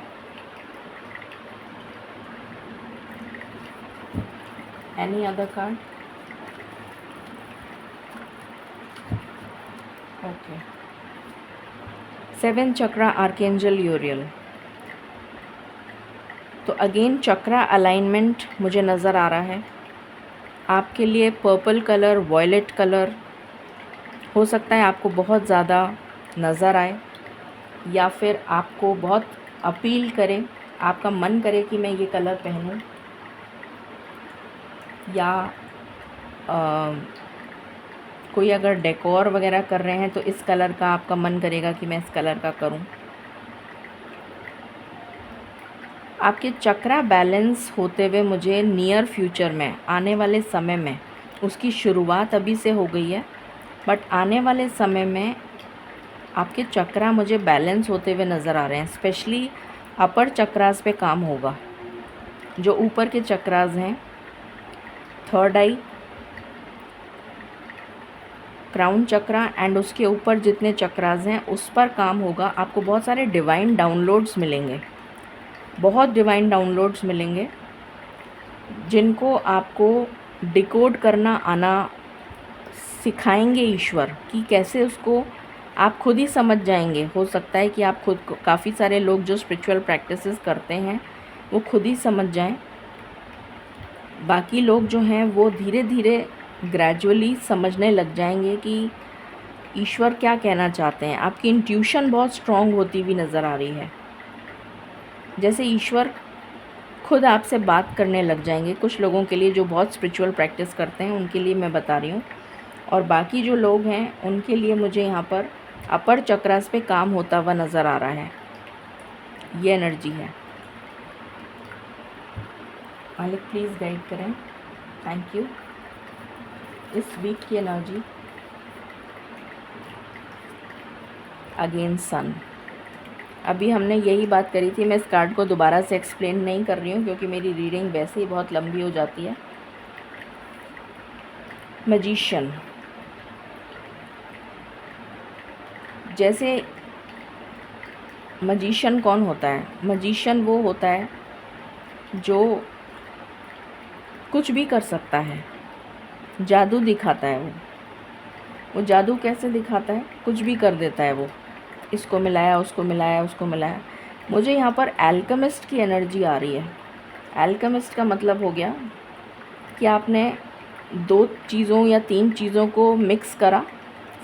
Any other card? ओके, 7 चक्रा आर्केंजल यूरियल। तो अगेन चक्रा अलाइनमेंट मुझे नज़र आ रहा है। आपके लिए पर्पल कलर, वॉयलेट कलर हो सकता है आपको बहुत ज़्यादा नज़र आए, या फिर आपको बहुत अपील करे, आपका मन करे कि मैं ये कलर पहनूं, या कोई अगर डेकोर वगैरह कर रहे हैं तो इस कलर का आपका मन करेगा कि मैं इस कलर का करूं। आपके चक्रा बैलेंस होते हुए मुझे नियर फ्यूचर में, आने वाले समय में, उसकी शुरुआत अभी से हो गई है, बट आने वाले समय में आपके चक्रा मुझे बैलेंस होते हुए नज़र आ रहे हैं। स्पेशली अपर चक्रास पे काम होगा। जो ऊपर के चक्रास हैं, third I, crown chakra and उसके ऊपर जितने चक्रास हैं उस पर काम होगा। आपको बहुत सारे डिवाइन डाउनलोड्स मिलेंगे, बहुत डिवाइन डाउनलोड्स मिलेंगे, जिनको आपको डिकोड करना आना सिखाएंगे ईश्वर, कि कैसे उसको आप खुद ही समझ जाएंगे। हो सकता है कि आप खुद को, काफ़ी सारे लोग जो स्पिरिचुअल प्रैक्टिसेस करते हैं वो खुद ही समझ जाएं। बाकी लोग जो हैं वो धीरे धीरे ग्रेजुअली समझने लग जाएंगे कि ईश्वर क्या कहना चाहते हैं। आपकी इंट्यूशन बहुत स्ट्रॉन्ग होती हुई नज़र आ रही है, जैसे ईश्वर खुद आपसे बात करने लग जाएंगे। कुछ लोगों के लिए जो बहुत स्पिरिचुअल प्रैक्टिस करते हैं उनके लिए मैं बता रही हूँ, और बाकी जो लोग हैं उनके लिए मुझे यहाँ पर अपर चक्रास पे काम होता हुआ नज़र आ रहा है। ये एनर्जी है। मालिक प्लीज़ गाइड करें, थैंक यू। इस वीक की एनर्जी अगेन सन। अभी हमने यही बात करी थी, मैं इस कार्ड को दोबारा से एक्सप्लेन नहीं कर रही हूँ क्योंकि मेरी रीडिंग वैसे ही बहुत लंबी हो जाती है। मैजिशियन, जैसे मैजिशियन कौन होता है? मैजिशियन वो होता है जो कुछ भी कर सकता है, जादू दिखाता है। वो जादू कैसे दिखाता है? कुछ भी कर देता है वो, इसको मिलाया, उसको मिलाया, उसको मिलाया। मुझे यहाँ पर एल्केमिस्ट की एनर्जी आ रही है। एल्केमिस्ट का मतलब हो गया कि आपने 2 चीज़ों या 3 चीज़ों को मिक्स करा।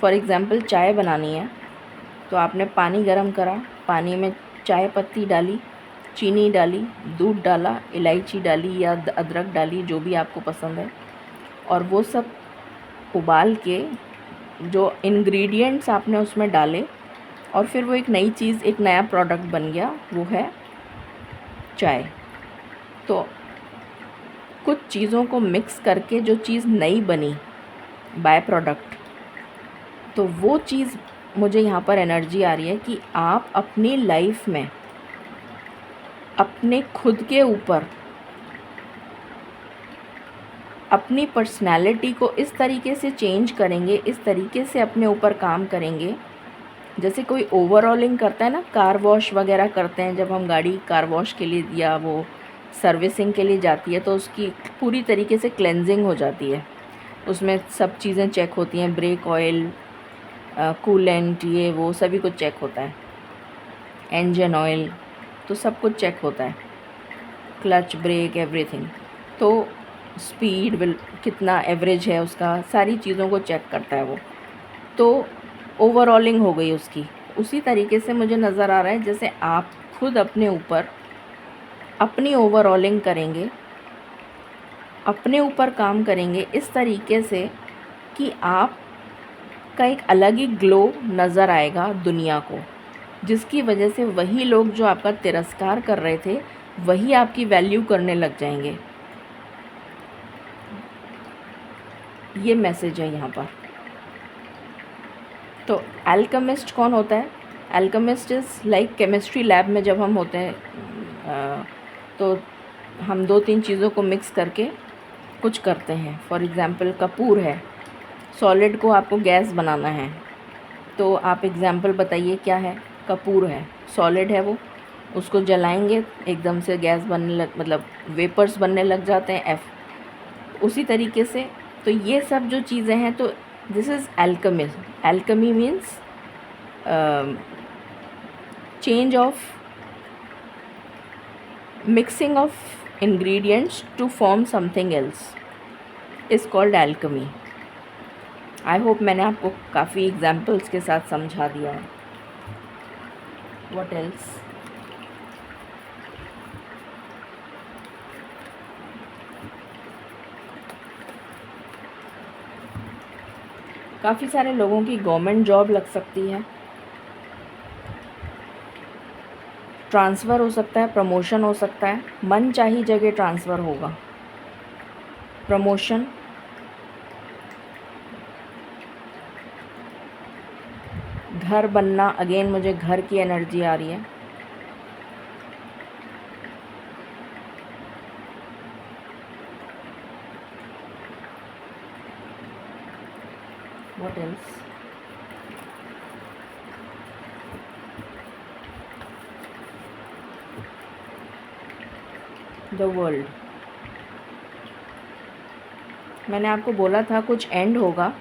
फॉर एग्ज़ाम्पल चाय बनानी है तो आपने पानी गरम करा, पानी में चाय पत्ती डाली, चीनी डाली, दूध डाला, इलायची डाली या अदरक डाली, जो भी आपको पसंद है, और वो सब उबाल के जो इंग्रेडिएंट्स आपने उसमें डाले, और फिर वो एक नई चीज़, एक नया प्रोडक्ट बन गया, वो है चाय। तो कुछ चीज़ों को मिक्स करके जो चीज़ नई बनी, बाय प्रोडक्ट, तो वो चीज़ मुझे यहाँ पर एनर्जी आ रही है कि आप अपनी लाइफ में अपने खुद के ऊपर अपनी पर्सनैलिटी को इस तरीके से चेंज करेंगे, इस तरीके से अपने ऊपर काम करेंगे, जैसे कोई ओवरऑलिंग करता है ना, कार वॉश वगैरह करते हैं, जब हम गाड़ी कार वॉश के लिए या वो सर्विसिंग के लिए जाती है तो उसकी पूरी तरीके से क्लेंजिंग हो जाती है, उसमें सब चीज़ें चेक होती हैं, ब्रेक ऑयल, कूलेंट, ये वो सभी कुछ चेक होता है, इंजन ऑयल, तो सब कुछ चेक होता है, क्लच, ब्रेक, एवरीथिंग। तो स्पीड कितना एवरेज है उसका, सारी चीज़ों को चेक करता है वो। तो ओवरऑलिंग हो गई उसकी। उसी तरीके से मुझे नज़र आ रहा है जैसे आप खुद अपने ऊपर अपनी ओवरऑलिंग करेंगे, अपने ऊपर काम करेंगे इस तरीके से कि आप का एक अलग ही ग्लो नज़र आएगा दुनिया को, जिसकी वजह से वही लोग जो आपका तिरस्कार कर रहे थे वही आपकी वैल्यू करने लग जाएंगे। ये मैसेज है यहाँ पर। तो एल्केमिस्ट कौन होता है? Alchemist is like chemistry lab में जब हम होते हैं तो हम 2-3 चीज़ों को मिक्स करके कुछ करते हैं। फॉर एग्ज़ाम्पल कपूर है, सॉलिड को आपको गैस बनाना है, तो आप एग्ज़ाम्पल बताइए क्या है? कपूर है, सॉलिड है वो, उसको जलाएंगे एकदम से गैस बनने मतलब वेपर्स बनने लग जाते हैं, उसी तरीके से। तो ये सब जो चीज़ें हैं, तो this is alchemy. Alchemy means change of mixing of ingredients to form something else is called alchemy. I hope मैंने आपको काफ़ी एग्जाम्पल्स के साथ समझा दिया है। What else? काफ़ी सारे लोगों की गवर्नमेंट जॉब लग सकती है, ट्रांसफ़र हो सकता है, प्रमोशन हो सकता है, मन चाही जगह ट्रांसफ़र होगा, प्रमोशन, घर बनना। अगेन मुझे घर की एनर्जी आ रही है। What else? The world. मैंने आपको बोला था कुछ एंड होगा,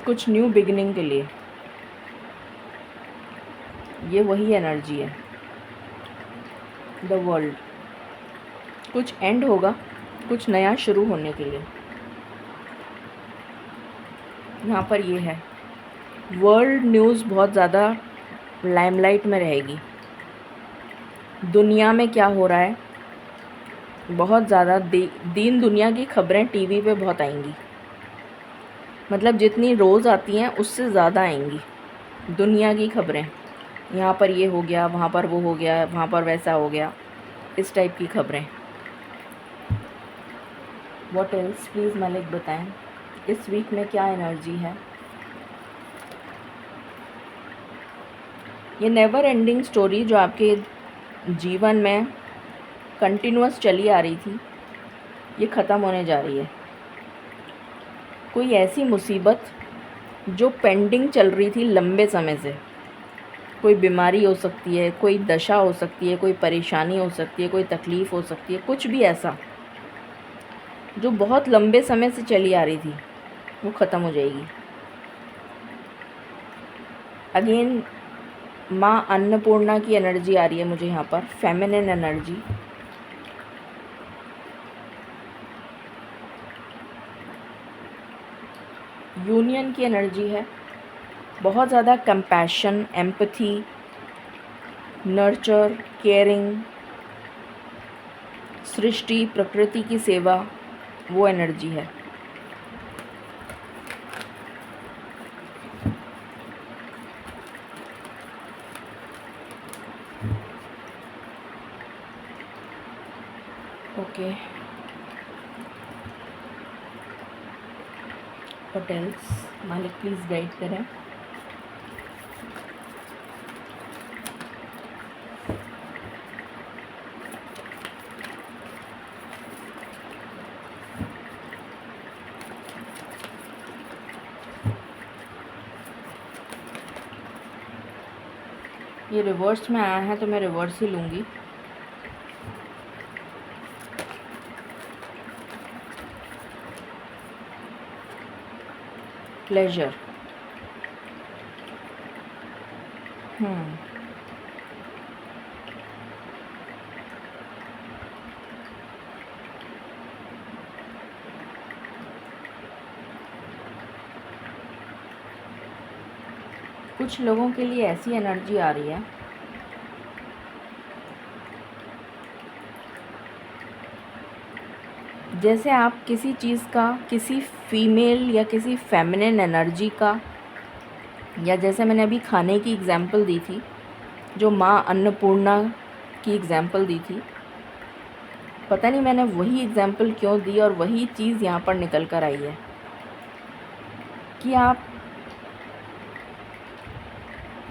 कुछ न्यू बिगिनिंग के लिए। ये वही एनर्जी है, द वर्ल्ड। कुछ एंड होगा, कुछ नया शुरू होने के लिए। यहाँ पर ये है, वर्ल्ड न्यूज़ बहुत ज़्यादा लाइमलाइट में रहेगी। दुनिया में क्या हो रहा है, बहुत ज़्यादा दीन दुनिया की खबरें टीवी पे बहुत आएंगी, मतलब जितनी रोज़ आती हैं उससे ज़्यादा आएंगी दुनिया की खबरें। यहाँ पर ये हो गया, वहाँ पर वो हो गया, वहाँ पर वैसा हो गया, इस टाइप की खबरें। What else? प्लीज़ मलिक बताएं इस वीक में क्या एनर्जी है। ये नेवर एंडिंग स्टोरी जो आपके जीवन में कंटिन्यूअस चली आ रही थी, ये ख़त्म होने जा रही है। कोई ऐसी मुसीबत जो पेंडिंग चल रही थी लंबे समय से, कोई बीमारी हो सकती है, कोई दशा हो सकती है, कोई परेशानी हो सकती है, कोई तकलीफ़ हो सकती है, कुछ भी ऐसा जो बहुत लंबे समय से चली आ रही थी, वो ख़त्म हो जाएगी। अगेन माँ अन्नपूर्णा की एनर्जी आ रही है मुझे यहाँ पर, फेमिनिन एनर्जी। यूनियन की एनर्जी है, बहुत ज़्यादा कंपैशन, एम्पैथी, नर्चर, केयरिंग, सृष्टि, प्रकृति की सेवा, वो एनर्जी है। Okay, what else? मालिक प्लीज़ गाइड करें। ये रिवर्स में आया है तो मैं रिवर्स ही लूँगी। प्लेजर। कुछ लोगों के लिए ऐसी एनर्जी आ रही है जैसे आप किसी चीज़ का, किसी फीमेल या किसी फेमिनिन एनर्जी का, या जैसे मैंने अभी खाने की एग्ज़ाम्पल दी थी, जो माँ अन्नपूर्णा की एग्ज़ाम्पल दी थी, पता नहीं मैंने वही एग्ज़ाम्पल क्यों दी और वही चीज़ यहाँ पर निकल कर आई है कि आप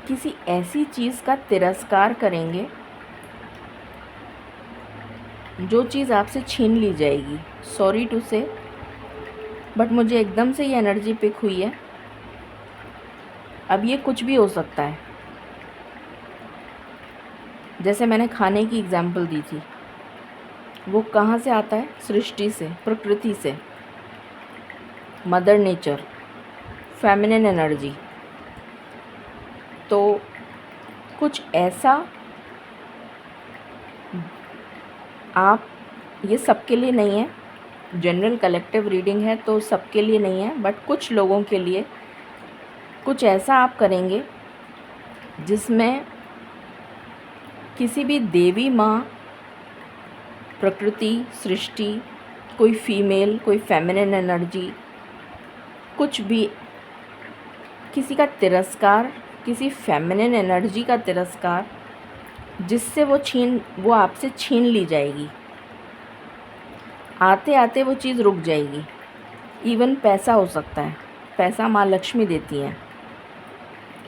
किसी ऐसी चीज़ का तिरस्कार करेंगे जो चीज़ आपसे छीन ली जाएगी। सॉरी टू से, बट मुझे एकदम से ये एनर्जी पिक हुई है। अब ये कुछ भी हो सकता है। जैसे मैंने खाने की एग्ज़ाम्पल दी थी, वो कहाँ से आता है? सृष्टि से, प्रकृति से, मदर नेचर, फेमिनिन एनर्जी। तो कुछ ऐसा आप, ये सबके लिए नहीं है, जनरल कलेक्टिव रीडिंग है तो सबके लिए नहीं है, बट कुछ लोगों के लिए कुछ ऐसा आप करेंगे जिसमें किसी भी देवी माँ, प्रकृति, सृष्टि, कोई फीमेल, कोई फेमिनिन एनर्जी, कुछ भी, किसी का तिरस्कार, किसी फेमिनिन एनर्जी का तिरस्कार, जिससे वो आपसे छीन ली जाएगी। आते आते वो चीज़ रुक जाएगी। इवन पैसा हो सकता है, पैसा माँ लक्ष्मी देती हैं,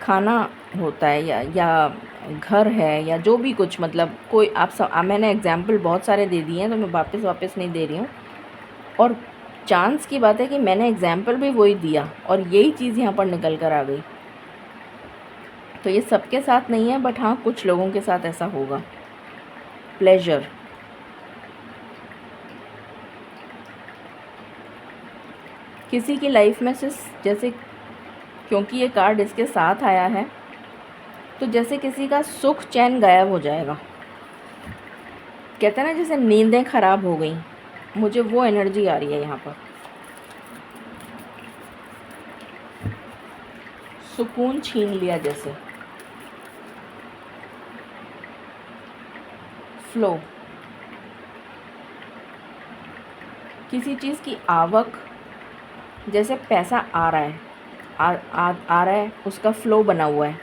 खाना होता है या घर है या जो भी कुछ, मतलब कोई आप सब, मैंने एग्जाम्पल बहुत सारे दे दिए हैं तो मैं वापस नहीं दे रही हूँ। और चांस की बात है कि मैंने एग्जाम्पल भी वही दिया और यही चीज़ यहाँ पर निकल कर आ गई। तो ये सबके साथ नहीं है, बट हाँ कुछ लोगों के साथ ऐसा होगा। प्लेजर। किसी की लाइफ में से, जैसे क्योंकि ये कार्ड इसके साथ आया है, तो जैसे किसी का सुख चैन गायब हो जाएगा। कहते हैं ना जैसे नींदें ख़राब हो गई, मुझे वो एनर्जी आ रही है यहाँ पर। सुकून छीन लिया जैसे। फ्लो। किसी चीज़ की आवक, जैसे पैसा आ रहा है, आ रहा है, उसका फ्लो बना हुआ है,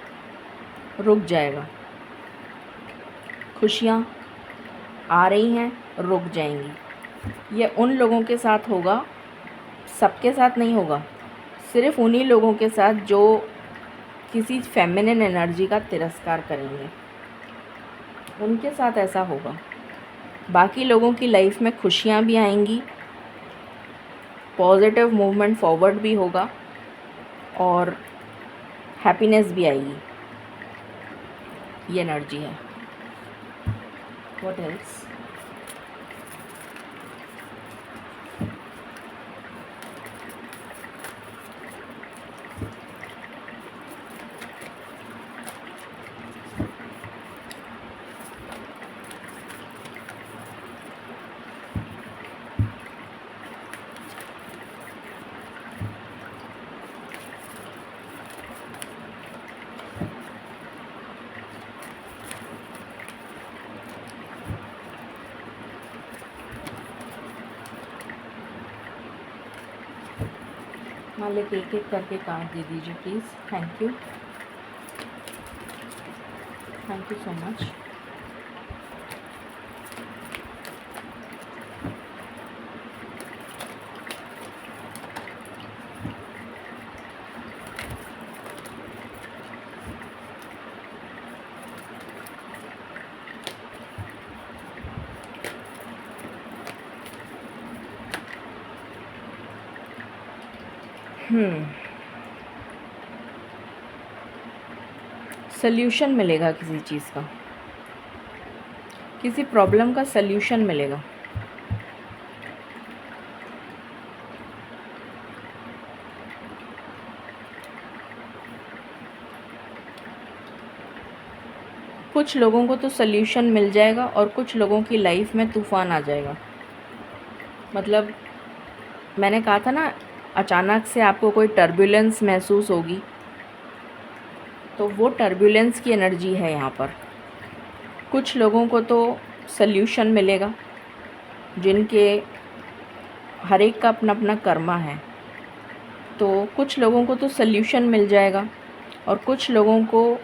रुक जाएगा। खुशियाँ आ रही हैं, रुक जाएंगी। ये उन लोगों के साथ होगा, सबके साथ नहीं होगा, सिर्फ उन्हीं लोगों के साथ जो किसी फेमिनिन एनर्जी का तिरस्कार करेंगे, उनके साथ ऐसा होगा। बाकी लोगों की लाइफ में खुशियाँ भी आएंगी, पॉजिटिव मूवमेंट फॉरवर्ड भी होगा और हैप्पीनेस भी आएगी। ये एनर्जी है। What else? मालिक एक एक करके कार्ड दे दीजिए please. Thank you so much. Solution मिलेगा किसी चीज़ का, किसी प्रॉब्लम का सल्यूशन मिलेगा। कुछ लोगों को तो सल्यूशन मिल जाएगा और कुछ लोगों की लाइफ में तूफ़ान आ जाएगा। मतलब मैंने कहा था ना, अचानक से आपको कोई टर्बुलेंस महसूस होगी, तो वो टर्बुलेंस की एनर्जी है यहाँ पर। कुछ लोगों को तो सल्यूशन मिलेगा, जिनके हर एक का अपना अपना कर्मा है, तो कुछ लोगों को तो सल्यूशन मिल जाएगा और कुछ लोगों को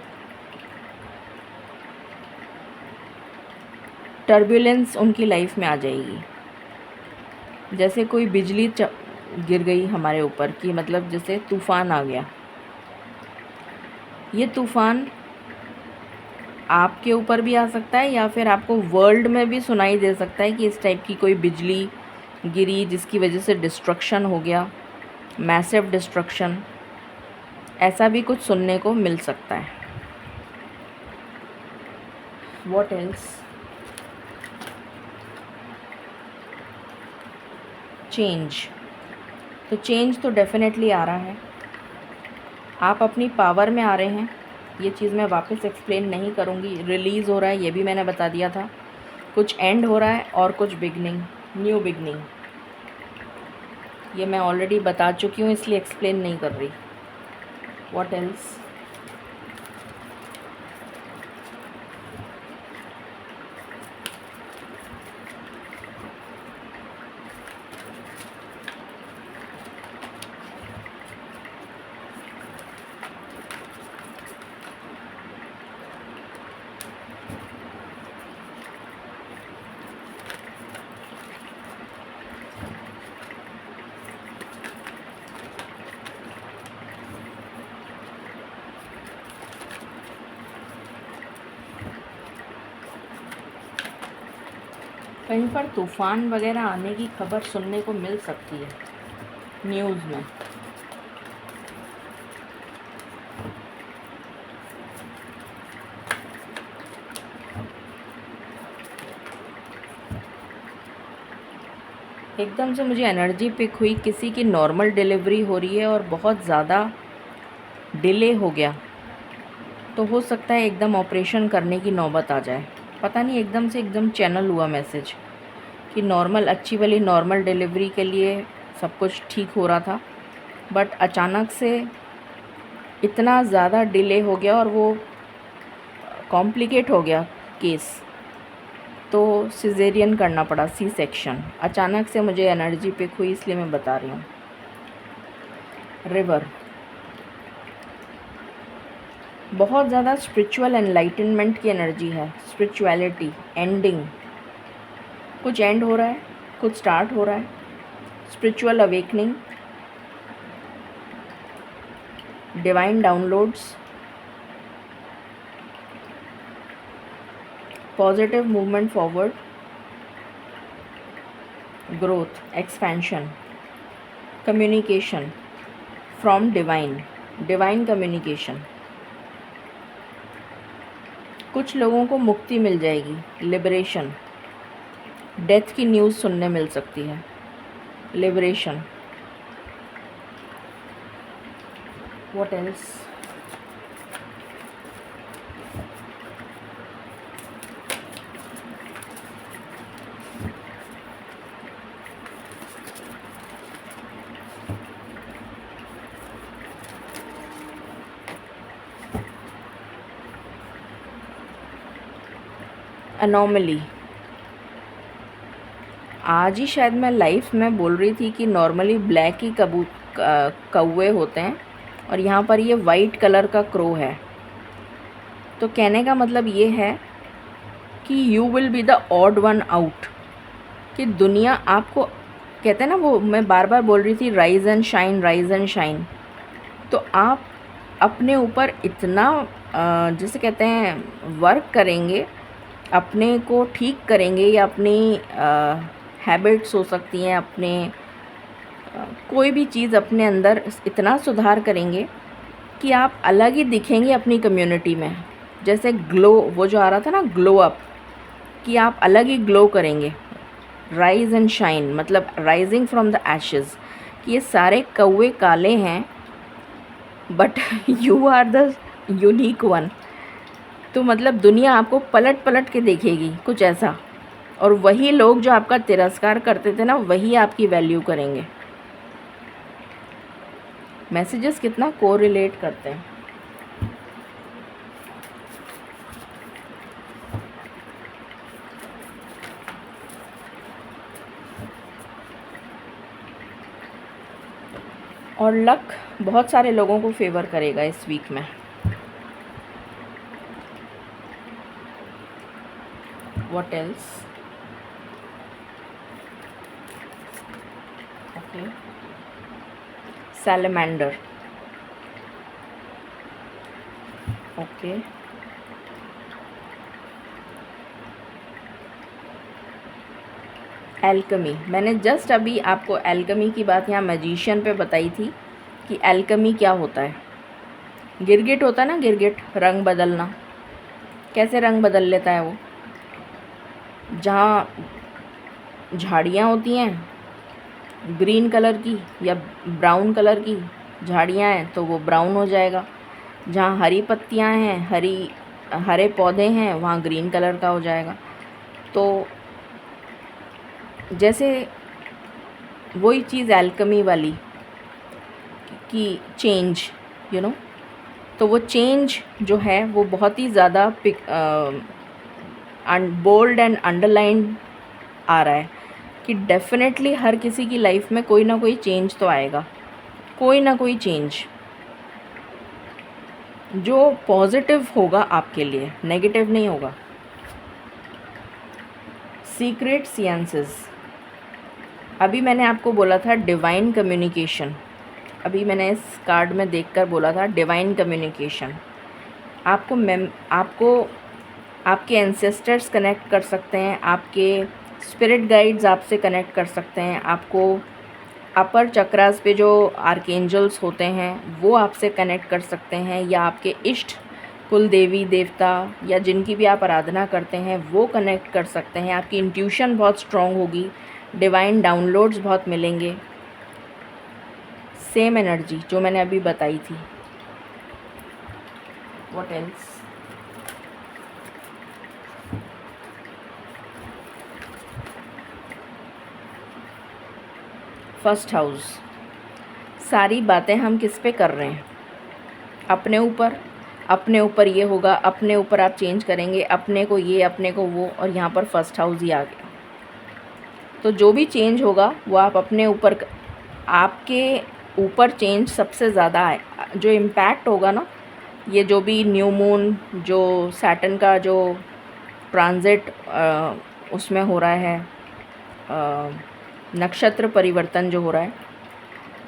टर्बुलेंस उनकी लाइफ में आ जाएगी। जैसे कोई बिजली गिर गई हमारे ऊपर, कि मतलब जैसे तूफ़ान आ गया। ये तूफ़ान आपके ऊपर भी आ सकता है या फिर आपको वर्ल्ड में भी सुनाई दे सकता है कि इस टाइप की कोई बिजली गिरी जिसकी वजह से डिस्ट्रक्शन हो गया, मैसिव डिस्ट्रक्शन, ऐसा भी कुछ सुनने को मिल सकता है। What else? चेंज। तो चेंज तो डेफिनेटली आ रहा है, आप अपनी पावर में आ रहे हैं। ये चीज़ मैं वापस एक्सप्लेन नहीं करूँगी। रिलीज़ हो रहा है, ये भी मैंने बता दिया था। कुछ एंड हो रहा है और कुछ बिगनिंग, न्यू बिगनिंग, ये मैं ऑलरेडी बता चुकी हूँ, इसलिए एक्सप्लेन नहीं कर रही। What else? कहीं पर तूफ़ान वगैरह आने की खबर सुनने को मिल सकती है न्यूज़ में। एकदम से मुझे एनर्जी पिक हुई, किसी की नॉर्मल डिलीवरी हो रही है और बहुत ज़्यादा डिले हो गया, तो हो सकता है एकदम ऑपरेशन करने की नौबत आ जाए। पता नहीं, एकदम से एकदम चैनल हुआ मैसेज कि नॉर्मल, अच्छी वाली नॉर्मल डिलीवरी के लिए सब कुछ ठीक हो रहा था, बट अचानक से इतना ज़्यादा डिले हो गया और वो कॉम्प्लिकेट हो गया केस, तो सिजेरियन करना पड़ा, सी सेक्शन। अचानक से मुझे एनर्जी पिक हुई, इसलिए मैं बता रही हूँ। रिवर, बहुत ज़्यादा स्पिरिचुअल एनलाइटनमेंट की एनर्जी है, स्पिरिचुअलिटी, एंडिंग, कुछ एंड हो रहा है, कुछ स्टार्ट हो रहा है, spiritual awakening, divine downloads, positive movement forward, growth, expansion, communication from divine, divine communication. कुछ लोगों को मुक्ति मिल जाएगी, लिबरेशन, डेथ की न्यूज़ सुनने मिल सकती है, लिबरेशन। What else? अनोमली। आज ही शायद मैं लाइव में बोल रही थी कि नॉर्मली ब्लैक ही कौवे होते हैं और यहाँ पर ये वाइट कलर का क्रो है। तो कहने का मतलब ये है कि you will be the odd one out, कि दुनिया आपको, कहते हैं ना, वो मैं बार बार बोल रही थी, rise and shine, rise and shine. तो आप अपने ऊपर इतना जैसे कहते हैं वर्क करेंगे, अपने को ठीक करेंगे, या अपनी हैबिट्स हो सकती हैं, अपने कोई भी चीज़ अपने अंदर इतना सुधार करेंगे कि आप अलग ही दिखेंगे अपनी कम्युनिटी में। जैसे ग्लो, वो जो आ रहा था ना ग्लो अप, कि आप अलग ही ग्लो करेंगे। राइज एंड शाइन, मतलब राइजिंग फ्रॉम द एशेज़, कि ये सारे कौवे काले हैं but you are the unique one. तो मतलब दुनिया आपको पलट पलट के देखेगी, कुछ ऐसा। और वही लोग जो आपका तिरस्कार करते थे ना, वही आपकी वैल्यू करेंगे। मैसेजेस कितना कोरिलेट करते हैं। और लक बहुत सारे लोगों को फेवर करेगा इस वीक में। What else? Okay, salamander, okay, alchemy. मैंने जस्ट अभी आपको एल्कमी की बात यहाँ मैजिशियन पे बताई थी कि एल्कमी क्या होता है। गिरगिट होता है ना, गिरगिट, रंग बदलना। कैसे रंग बदल लेता है वो? जहाँ झाड़ियाँ होती हैं ग्रीन कलर की या ब्राउन कलर की झाड़ियाँ हैं तो वो ब्राउन हो जाएगा। जहाँ हरी पत्तियाँ हैं, हरे पौधे हैं, वहाँ ग्रीन कलर का हो जाएगा। तो जैसे वही चीज़ एल्कमी वाली कि चेंज, यू नो, तो वो चेंज जो है वो बहुत ही ज़्यादा बोल्ड एंड अंडरलाइन आ रहा है कि डेफिनेटली हर किसी की लाइफ में कोई ना कोई चेंज तो आएगा, कोई ना कोई चेंज जो पॉजिटिव होगा आपके लिए, नेगेटिव नहीं होगा। सीक्रेट सियंसेस, अभी मैंने आपको बोला था डिवाइन कम्युनिकेशन। अभी मैंने इस कार्ड में देखकर बोला था डिवाइन कम्युनिकेशन। आपको आपके एंसेस्टर्स कनेक्ट कर सकते हैं, आपके स्पिरिट गाइड्स आपसे कनेक्ट कर सकते हैं, आपको अपर चक्रास पे जो आर्कएंजल्स होते हैं वो आपसे कनेक्ट कर सकते हैं, या आपके इष्ट कुल देवी देवता या जिनकी भी आप आराधना करते हैं वो कनेक्ट कर सकते हैं। आपकी इंट्यूशन बहुत स्ट्रॉन्ग होगी, डिवाइन डाउनलोड्स बहुत मिलेंगे। सेम एनर्जी जो मैंने अभी बताई थी। What else? फर्स्ट हाउस, सारी बातें हम किस पे कर रहे हैं? अपने ऊपर। अपने ऊपर ये होगा, अपने ऊपर आप चेंज करेंगे, अपने को ये, अपने को वो, और यहाँ पर फर्स्ट हाउस ही आ गया। तो जो भी चेंज होगा वो आप अपने ऊपर, आपके ऊपर चेंज सबसे ज़्यादा है। जो इम्पैक्ट होगा ना, ये जो भी न्यू मून, जो सैटर्न का जो ट्रांजिट उसमें हो रहा है, नक्षत्र परिवर्तन जो हो रहा है,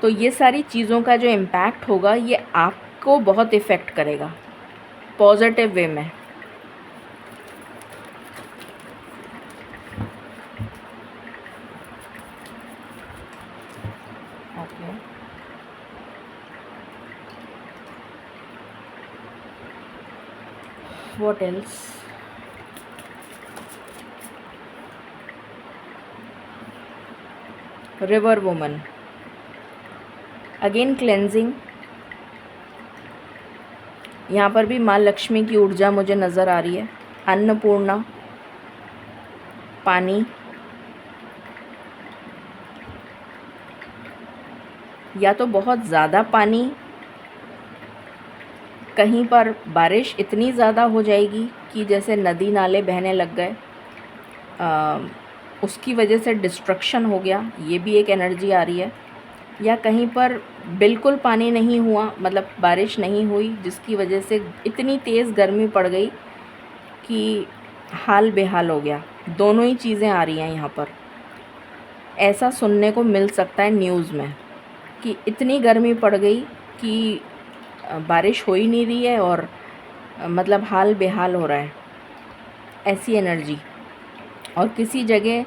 तो ये सारी चीज़ों का जो इम्पैक्ट होगा ये आपको बहुत इफ़ेक्ट करेगा पॉजिटिव वे में। Okay, what else? River woman, again cleansing. यहाँ पर भी माँ लक्ष्मी की ऊर्जा मुझे नज़र आ रही है। अन्नपूर्णा, पानी, या तो बहुत ज़्यादा पानी, कहीं पर बारिश इतनी ज़्यादा हो जाएगी कि जैसे नदी नाले बहने लग गए, उसकी वजह से डिस्ट्रक्शन हो गया, ये भी एक एनर्जी आ रही है। या कहीं पर बिल्कुल पानी नहीं हुआ, मतलब बारिश नहीं हुई, जिसकी वजह से इतनी तेज़ गर्मी पड़ गई कि हाल बेहाल हो गया। दोनों ही चीज़ें आ रही हैं यहाँ पर। ऐसा सुनने को मिल सकता है न्यूज़ में कि इतनी गर्मी पड़ गई कि बारिश हो ही नहीं रही है और मतलब हाल बेहाल हो रहा है, ऐसी एनर्जी। और किसी जगह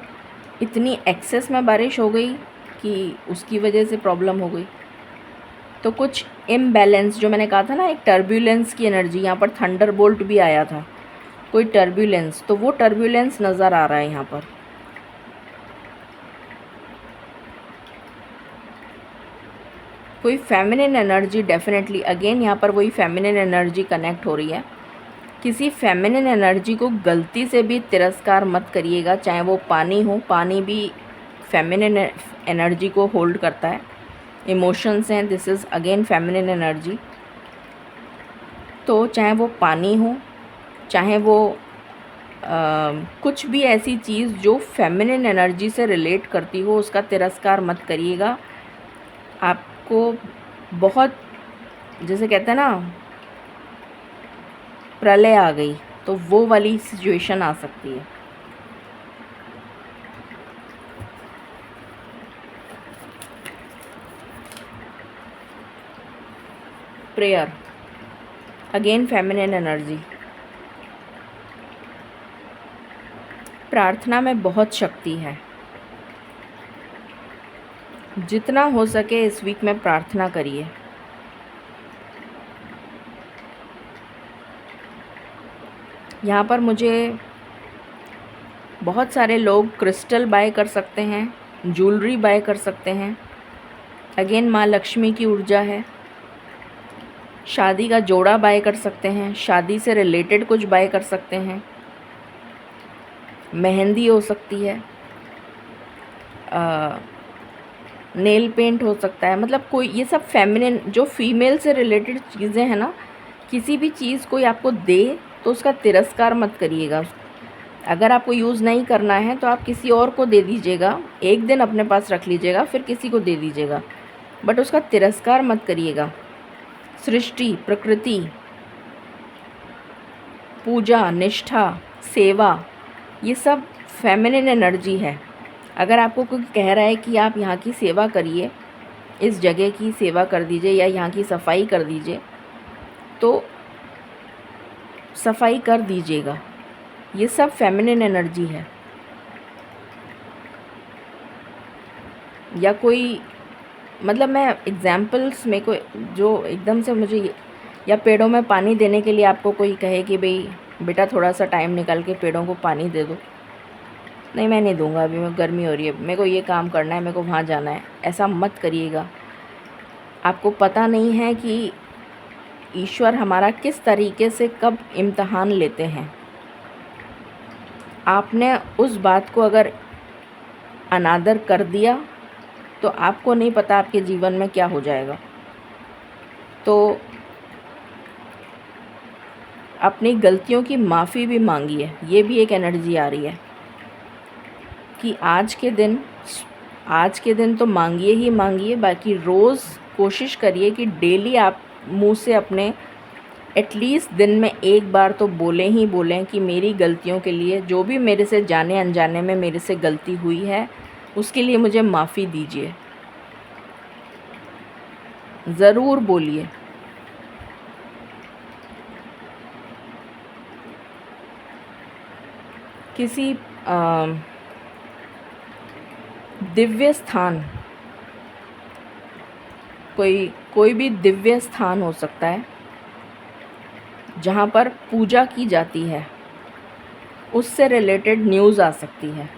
इतनी एक्सेस में बारिश हो गई कि उसकी वजह से प्रॉब्लम हो गई। तो कुछ इम्बैलेंस, जो मैंने कहा था ना, एक टर्बुलेंस की एनर्जी, यहाँ पर थंडरबोल्ट भी आया था, कोई टर्बुलेंस, तो वो टर्बुलेंस नज़र आ रहा है यहाँ पर। कोई फेमिनिन एनर्जी डेफिनेटली, अगेन यहाँ पर वही फेमिनिन एनर्जी कनेक्ट हो रही है। किसी फेमिनिन एनर्जी को गलती से भी तिरस्कार मत करिएगा, चाहे वो पानी हो, पानी भी फेमिनिन एनर्जी को होल्ड करता है। इमोशंस हैं, this is again feminine energy. तो चाहे वो पानी हो, चाहे वो कुछ भी ऐसी चीज़ जो फेमिनिन एनर्जी से रिलेट करती हो, उसका तिरस्कार मत करिएगा। आपको बहुत, जैसे कहते हैं ना, प्रलय आ गई, तो वो वाली सिचुएशन आ सकती है। Prayer, again feminine energy. प्रार्थना में बहुत शक्ति है। जितना हो सके इस वीक में प्रार्थना करिए। यहाँ पर मुझे बहुत सारे लोग क्रिस्टल बाय कर सकते हैं, ज्वेलरी बाय कर सकते हैं। अगेन माँ लक्ष्मी की ऊर्जा है। शादी का जोड़ा बाय कर सकते हैं, शादी से रिलेटेड कुछ बाय कर सकते हैं। मेहंदी हो सकती है, नेल पेंट हो सकता है, मतलब कोई, ये सब फेमिनिन जो फीमेल से रिलेटेड चीज़ें हैं ना, किसी भी चीज़ कोई आपको दे तो उसका तिरस्कार मत करिएगा। अगर आपको यूज़ नहीं करना है तो आप किसी और को दे दीजिएगा, एक दिन अपने पास रख लीजिएगा, फिर किसी को दे दीजिएगा, बट उसका तिरस्कार मत करिएगा। सृष्टि, प्रकृति, पूजा, निष्ठा, सेवा, ये सब फेमिनिन एनर्जी है। अगर आपको कोई कह रहा है कि आप यहाँ की सेवा करिए, इस जगह की सेवा कर दीजिए या यहाँ की सफाई कर दीजिए, तो सफाई कर दीजिएगा। ये सब फेमिनिन एनर्जी है। या कोई, मतलब मैं एग्जाम्पल्स में को जो एकदम से मुझे, या पेड़ों में पानी देने के लिए आपको कोई कहे कि भाई बेटा थोड़ा सा टाइम निकाल के पेड़ों को पानी दे दो, नहीं मैं नहीं दूंगा, अभी मैं, गर्मी हो रही है, मेरे को ये काम करना है, मेरे को वहाँ जाना है, ऐसा मत करिएगा। आपको पता नहीं है कि ईश्वर हमारा किस तरीके से कब इम्तहान लेते हैं। आपने उस बात को अगर अनादर कर दिया तो आपको नहीं पता आपके जीवन में क्या हो जाएगा। तो अपनी गलतियों की माफ़ी भी मांगिए, ये भी एक एनर्जी आ रही है कि आज के दिन तो मांगिए ही मांगिए, बाकी रोज़ कोशिश करिए कि डेली आप मुंह से अपने एटलीस्ट दिन में एक बार तो बोलें ही बोलें कि मेरी गलतियों के लिए, जो भी मेरे से जाने अनजाने में मेरे से गलती हुई है, उसके लिए मुझे माफ़ी दीजिए। ज़रूर बोलिए। किसी दिव्य स्थान, कोई भी दिव्य स्थान हो सकता है जहाँ पर पूजा की जाती है, उससे रिलेटेड न्यूज़ आ सकती है।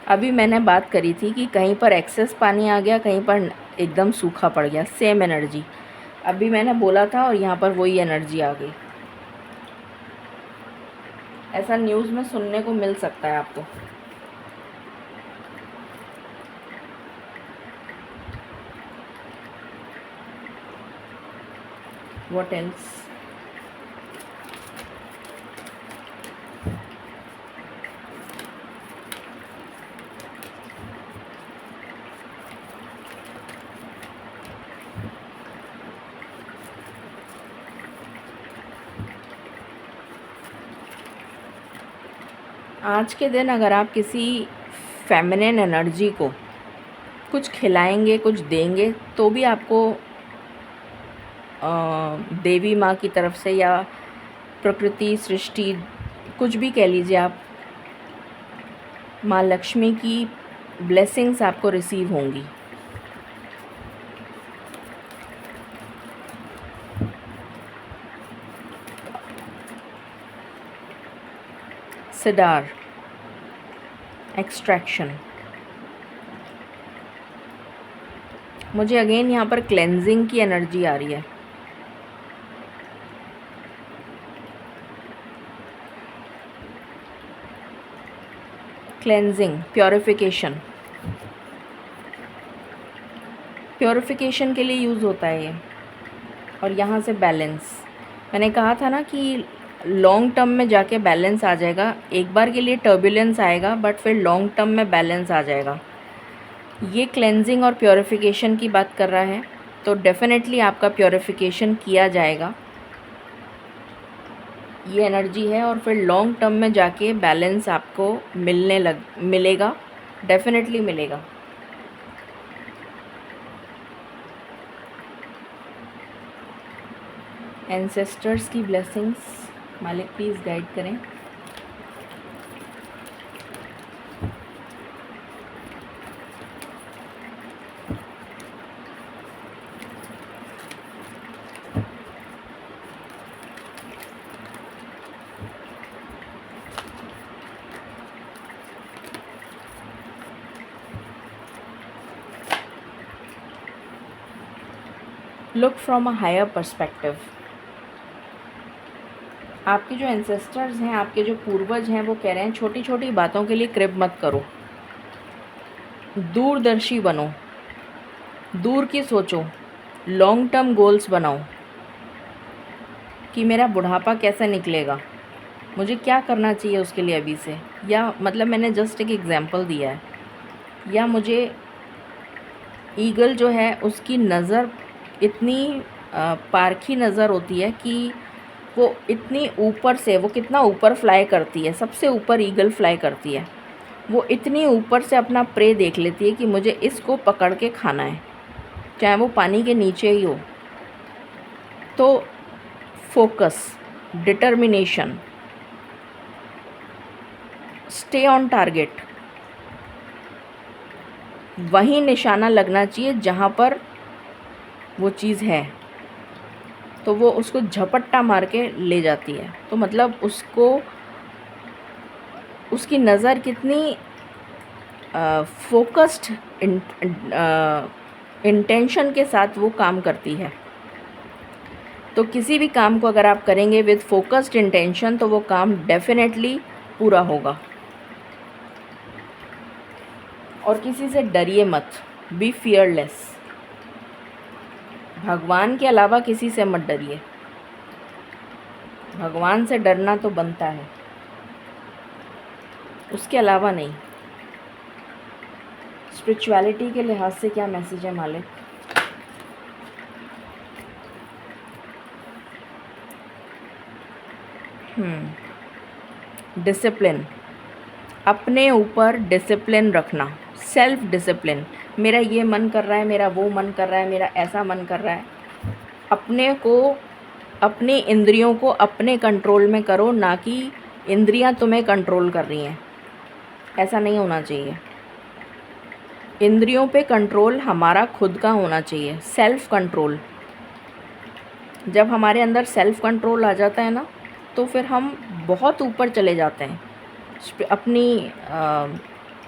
अभी मैंने बात करी थी कि कहीं पर एक्सेस पानी आ गया, कहीं पर एकदम सूखा पड़ गया, सेम एनर्जी अभी मैंने बोला था, और यहाँ पर वही एनर्जी आ गई। ऐसा न्यूज़ में सुनने को मिल सकता है आपको। What else? आज के दिन अगर आप किसी फेमिनिन एनर्जी को कुछ खिलाएंगे, कुछ देंगे, तो भी आपको देवी माँ की तरफ से, या प्रकृति, सृष्टि, कुछ भी कह लीजिए आप, माँ लक्ष्मी की ब्लेसिंग्स आपको रिसीव होंगी। सिडार एक्सट्रैक्शन, मुझे अगेन यहाँ पर क्लेंजिंग की एनर्जी आ रही है। क्लेंजिंग, प्योरिफिकेशन, प्योरिफिकेशन के लिए यूज़ होता है ये। और यहाँ से बैलेंस, मैंने कहा था ना कि लॉन्ग टर्म में जाके बैलेंस आ जाएगा। एक बार के लिए टर्बुलेंस आएगा बट फिर लॉन्ग टर्म में बैलेंस आ जाएगा। ये क्लेंजिंग और प्योरिफिकेशन की बात कर रहा है, तो डेफिनेटली आपका प्योरिफिकेशन किया जाएगा, ये एनर्जी है। और फिर लॉन्ग टर्म में जाके बैलेंस आपको मिलेगा, डेफिनेटली मिलेगा। एंसेस्टर्स की ब्लेसिंग्स मालिक प्लीज़ गाइड करें। Look from a higher perspective. आपके जो एंसेस्टर्स हैं, आपके जो पूर्वज हैं, वो कह रहे हैं छोटी छोटी बातों के लिए क्रिब मत करो, दूरदर्शी बनो, दूर की सोचो, लॉन्ग टर्म गोल्स बनाओ कि मेरा बुढ़ापा कैसे निकलेगा, मुझे क्या करना चाहिए उसके लिए अभी से। या मतलब मैंने जस्ट एक एग्जांपल दिया है। या मुझे ईगल जो है उसकी नज़र इतनी पारखी नज़र होती है कि वो इतनी ऊपर से, वो कितना ऊपर फ्लाई करती है, सबसे ऊपर ईगल फ्लाई करती है, वो इतनी ऊपर से अपना प्रे देख लेती है कि मुझे इसको पकड़ के खाना है, चाहे वो पानी के नीचे ही हो। तो focus, determination, stay on target, वहीं निशाना लगना चाहिए जहाँ पर वो चीज़ है, तो वो उसको झपट्टा मार के ले जाती है। तो मतलब उसको, उसकी नज़र कितनी फोकस्ड इंटेंशन के साथ वो काम करती है। तो किसी भी काम को अगर आप करेंगे विद फोकस्ड इंटेंशन, तो वो काम डेफिनेटली पूरा होगा। और किसी से डरिए मत, बी फियरलेस। भगवान के अलावा किसी से मत डरिए, भगवान से डरना तो बनता है, उसके अलावा नहीं। स्पिरिचुअलिटी के लिहाज से क्या मैसेज है मालिक? डिसिप्लिन, अपने ऊपर डिसिप्लिन रखना, सेल्फ डिसिप्लिन। मेरा ये मन कर रहा है, मेरा वो मन कर रहा है, मेरा ऐसा मन कर रहा है, अपने को, अपनी इंद्रियों को अपने कंट्रोल में करो, ना कि इंद्रियां तुम्हें कंट्रोल कर रही हैं। ऐसा नहीं होना चाहिए। इंद्रियों पे कंट्रोल हमारा खुद का होना चाहिए, सेल्फ कंट्रोल। जब हमारे अंदर सेल्फ कंट्रोल आ जाता है ना, तो फिर हम बहुत ऊपर चले जाते हैं, अपनी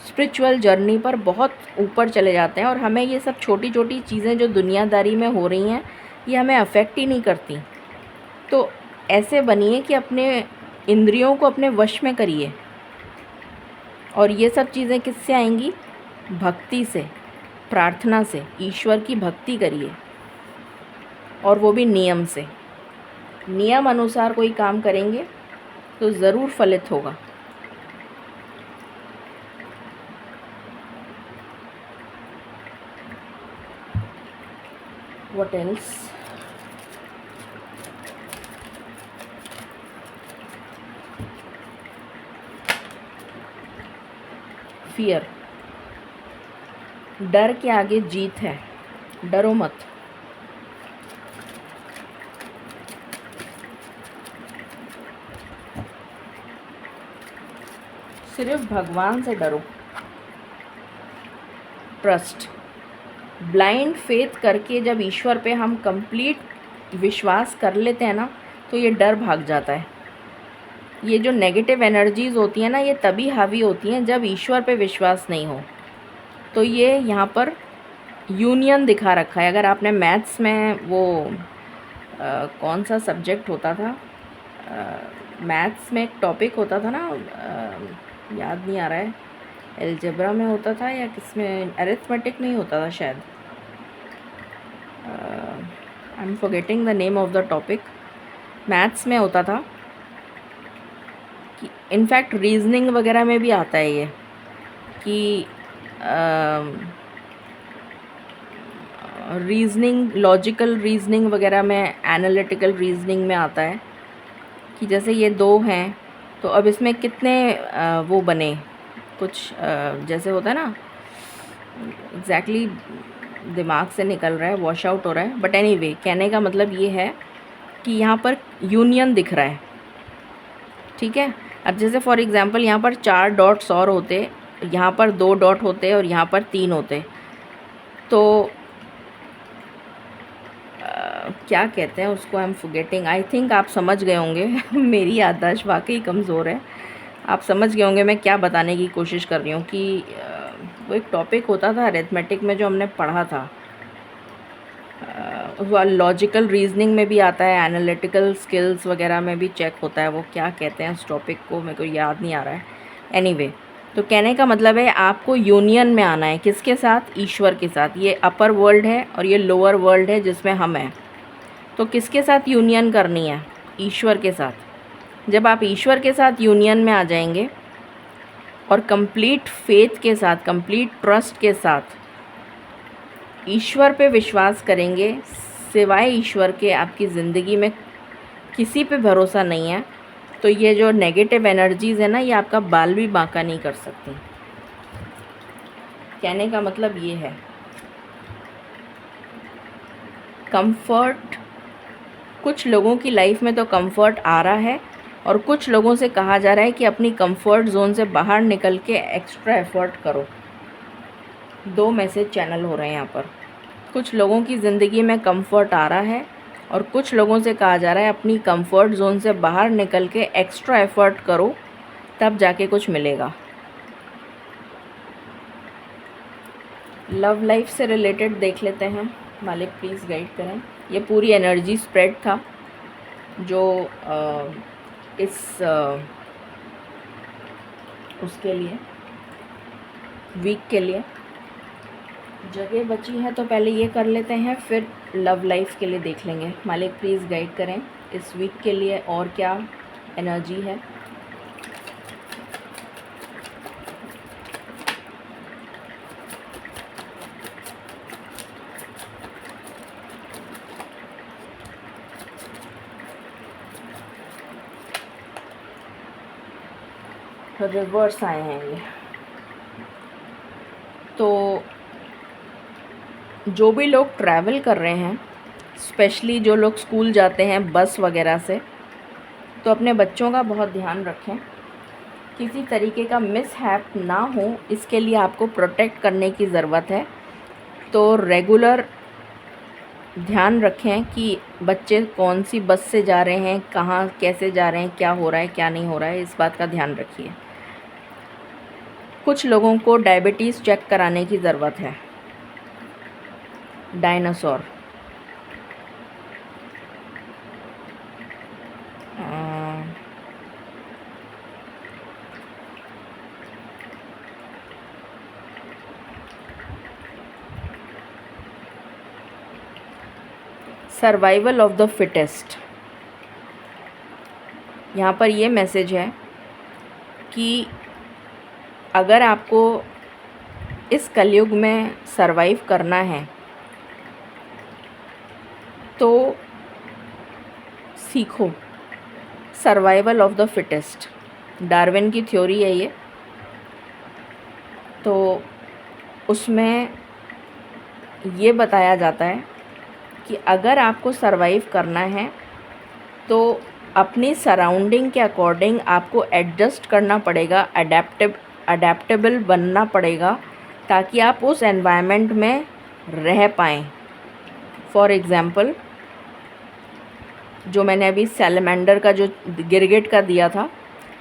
स्पिरिचुअल जर्नी पर बहुत ऊपर चले जाते हैं। और हमें ये सब छोटी छोटी चीज़ें जो दुनियादारी में हो रही हैं, ये हमें अफेक्ट ही नहीं करती। तो ऐसे बनिए कि अपने इंद्रियों को अपने वश में करिए। और ये सब चीज़ें किससे आएंगी? भक्ति से, प्रार्थना से। ईश्वर की भक्ति करिए, और वो भी नियम से। नियम अनुसार कोई काम करेंगे तो ज़रूर फलित होगा। What else? फियर, डर के आगे जीत है, डरो मत। सिर्फ भगवान से डरो। ट्रस्ट। ब्लाइंड फेथ करके जब ईश्वर पे हम कंप्लीट विश्वास कर लेते हैं ना, तो ये डर भाग जाता है। ये जो नेगेटिव एनर्जीज़ होती हैं ना, ये तभी हावी होती हैं जब ईश्वर पे विश्वास नहीं हो। तो ये यहाँ पर यूनियन दिखा रखा है। अगर आपने मैथ्स में वो कौन सा सब्जेक्ट होता था, मैथ्स में एक टॉपिक होता था ना, याद नहीं आ रहा है, अलजेब्रा में होता था या किसमें, अरिथमेटिक नहीं होता था शायद, I am forgetting the name of the topic. Maths में होता था कि इनफैक्ट रीजनिंग वगैरह में भी आता है ये कि रीजनिंग, लॉजिकल रीजनिंग वगैरह में, एनालिटिकल रीजनिंग में आता है कि जैसे ये दो हैं तो अब इसमें कितने वो बने, कुछ जैसे होता है ना, एग्जैक्टली दिमाग से निकल रहा है, वॉश आउट हो रहा है, बट एनीवे कहने का मतलब ये है कि यहाँ पर यूनियन दिख रहा है। ठीक है, अब जैसे फॉर एग्ज़ाम्पल यहाँ पर 4 डॉट्स और होते, यहाँ पर 2 डॉट होते और यहाँ पर 3 होते, तो क्या कहते हैं उसको, I am forgetting. I think आप समझ गए होंगे मेरी याददाश्त वाकई कमज़ोर है। आप समझ गए होंगे मैं क्या बताने की कोशिश कर रही हूँ कि वो एक टॉपिक होता था अरिथमेटिक में जो हमने पढ़ा था, वो लॉजिकल रीजनिंग में भी आता है, एनालिटिकल स्किल्स वगैरह में भी चेक होता है। वो क्या कहते हैं उस टॉपिक को, मेरे को याद नहीं आ रहा है। एनीवे, तो कहने का मतलब है आपको यूनियन में आना है। किसके साथ? ईश्वर के साथ। ये अपर वर्ल्ड है और ये लोअर वर्ल्ड है जिसमें हम हैं। तो किसके साथ यूनियन करनी है? ईश्वर के साथ। जब आप ईश्वर के साथ यूनियन में आ जाएंगे और कंप्लीट फेथ के साथ, कंप्लीट ट्रस्ट के साथ ईश्वर पे विश्वास करेंगे, सिवाय ईश्वर के आपकी ज़िंदगी में किसी पे भरोसा नहीं है, तो ये जो नेगेटिव एनर्जीज़ है ना, ये आपका बाल भी बांका नहीं कर सकती। कहने का मतलब ये है, कंफर्ट, कुछ लोगों की लाइफ में तो कंफर्ट आ रहा है और कुछ लोगों से कहा जा रहा है कि अपनी कंफर्ट जोन से बाहर निकल के एक्स्ट्रा एफर्ट करो। 2 मैसेज चैनल हो रहे हैं यहाँ पर। कुछ लोगों की ज़िंदगी में कंफर्ट आ रहा है और कुछ लोगों से कहा जा रहा है अपनी कंफर्ट जोन से बाहर निकल के एक्स्ट्रा एफर्ट करो, तब जाके कुछ मिलेगा। लव लाइफ से रिलेटेड देख लेते हैं, मालिक प्लीज़ गाइड करें। ये पूरी एनर्जी स्प्रेड था जो इस उसके लिए, वीक के लिए जगह बची है, तो पहले ये कर लेते हैं, फिर लव लाइफ के लिए देख लेंगे। मालिक प्लीज़ गाइड करें इस वीक के लिए और क्या एनर्जी है। रिवर्स आए हैं ये। तो जो भी लोग ट्रैवल कर रहे हैं, स्पेशली जो लोग स्कूल जाते हैं बस वगैरह से, तो अपने बच्चों का बहुत ध्यान रखें, किसी तरीके का मिसहैप ना हो, इसके लिए आपको प्रोटेक्ट करने की ज़रूरत है। तो रेगुलर ध्यान रखें कि बच्चे कौन सी बस से जा रहे हैं, कहाँ कैसे जा रहे हैं, क्या हो रहा है क्या नहीं हो रहा है, इस बात का ध्यान रखिए। कुछ लोगों को डायबिटीज़ चेक कराने की ज़रूरत है। Dinosaur, survival of the fittest. यहाँ पर ये मैसेज है कि अगर आपको इस कलयुग में सरवाइव करना है तो सीखो, survival of the fittest. Darwin की थ्योरी है ये। तो उसमें ये बताया जाता है कि अगर आपको सरवाइव करना है तो अपनी सराउंडिंग के अकॉर्डिंग आपको एडजस्ट करना पड़ेगा, अडेप्टेबल बनना पड़ेगा, ताकि आप उस एनवायरनमेंट में रह पाएँ। फॉर एग्ज़ाम्पल, जो मैंने अभी सैलमेंडर का जो गिरगिट का दिया था,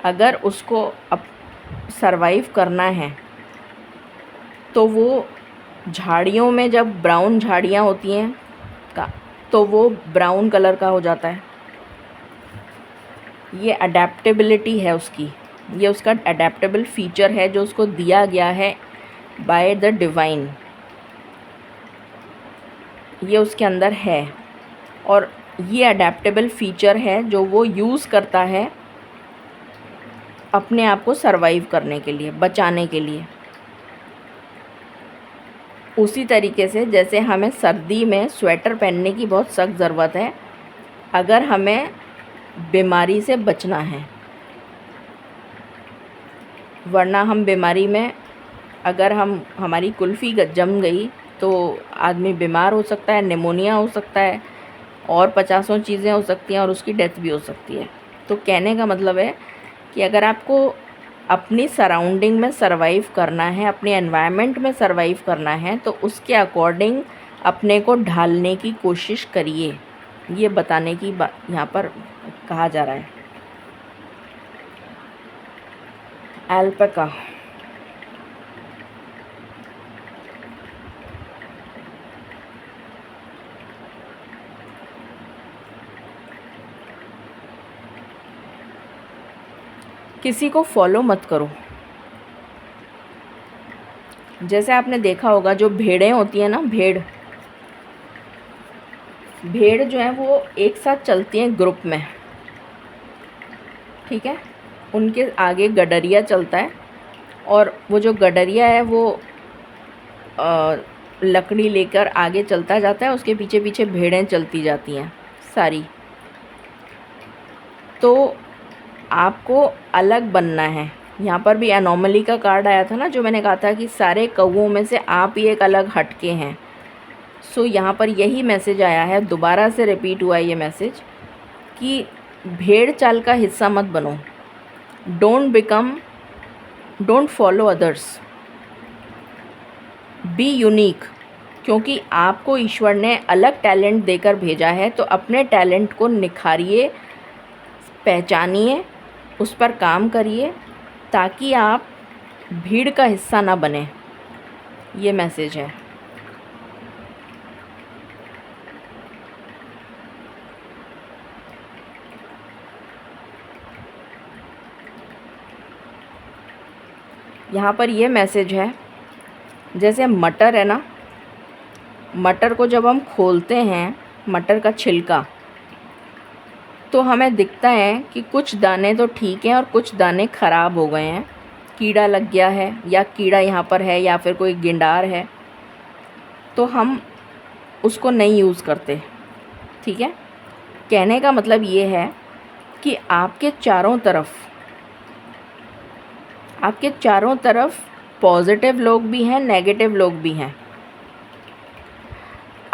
अगर उसको अब सरवाइव करना है तो वो झाड़ियों में, जब ब्राउन झाड़ियाँ होती हैं तो वो ब्राउन कलर का हो जाता है। ये अडेप्टेबिलिटी है उसकी, ये उसका अडेप्टेबल फीचर है जो उसको दिया गया है बाय द डिवाइन। ये उसके अंदर है और ये अडेप्टेबल फीचर है जो वो यूज़ करता है अपने आप को सरवाइव करने के लिए, बचाने के लिए। उसी तरीके से जैसे हमें सर्दी में स्वेटर पहनने की बहुत सख्त ज़रूरत है, अगर हमें बीमारी से बचना है, वरना हम बीमारी में, अगर हमारी कुल्फ़ी जम गई तो आदमी बीमार हो सकता है, निमोनिया हो सकता है और 50 चीज़ें हो सकती हैं और उसकी डेथ भी हो सकती है। तो कहने का मतलब है कि अगर आपको अपनी सराउंडिंग में सरवाइव करना है, अपने एनवायरनमेंट में सरवाइव करना है, तो उसके अकॉर्डिंग अपने को ढालने की कोशिश करिए। ये बताने की बात यहाँ पर कहा जा रहा है। अल्पाका, किसी को फॉलो मत करो। जैसे आपने देखा होगा जो भेड़ें होती हैं ना, भेड़ जो है वो एक साथ चलती हैं ग्रुप में, ठीक है। उनके आगे गडरिया चलता है और वो जो गडरिया है वो लकड़ी लेकर आगे चलता जाता है, उसके पीछे पीछे भेड़ें चलती जाती हैं सारी। तो आपको अलग बनना है। यहाँ पर भी एनोमली का कार्ड आया था ना, जो मैंने कहा था कि सारे कौवों में से आप ही एक अलग हटके हैं। सो यहाँ पर यही मैसेज आया है, दोबारा से रिपीट हुआ ये मैसेज कि भेड़ चाल का हिस्सा मत बनो। Don't follow others, be unique. क्योंकि आपको ईश्वर ने अलग टैलेंट देकर भेजा है, तो अपने टैलेंट को निखारिए, पहचानिए, उस पर काम करिए ताकि आप भीड़ का हिस्सा ना बने। ये मैसेज है। यहाँ पर ये मैसेज है, जैसे मटर है ना, मटर को जब हम खोलते हैं, मटर का छिलका, तो हमें दिखता है कि कुछ दाने तो ठीक हैं और कुछ दाने ख़राब हो गए हैं, कीड़ा लग गया है या कीड़ा यहाँ पर है या फिर कोई गिंडार है, तो हम उसको नहीं यूज़ करते, ठीक है। कहने का मतलब ये है कि आपके चारों तरफ पॉजिटिव लोग भी हैं, नेगेटिव लोग भी हैं।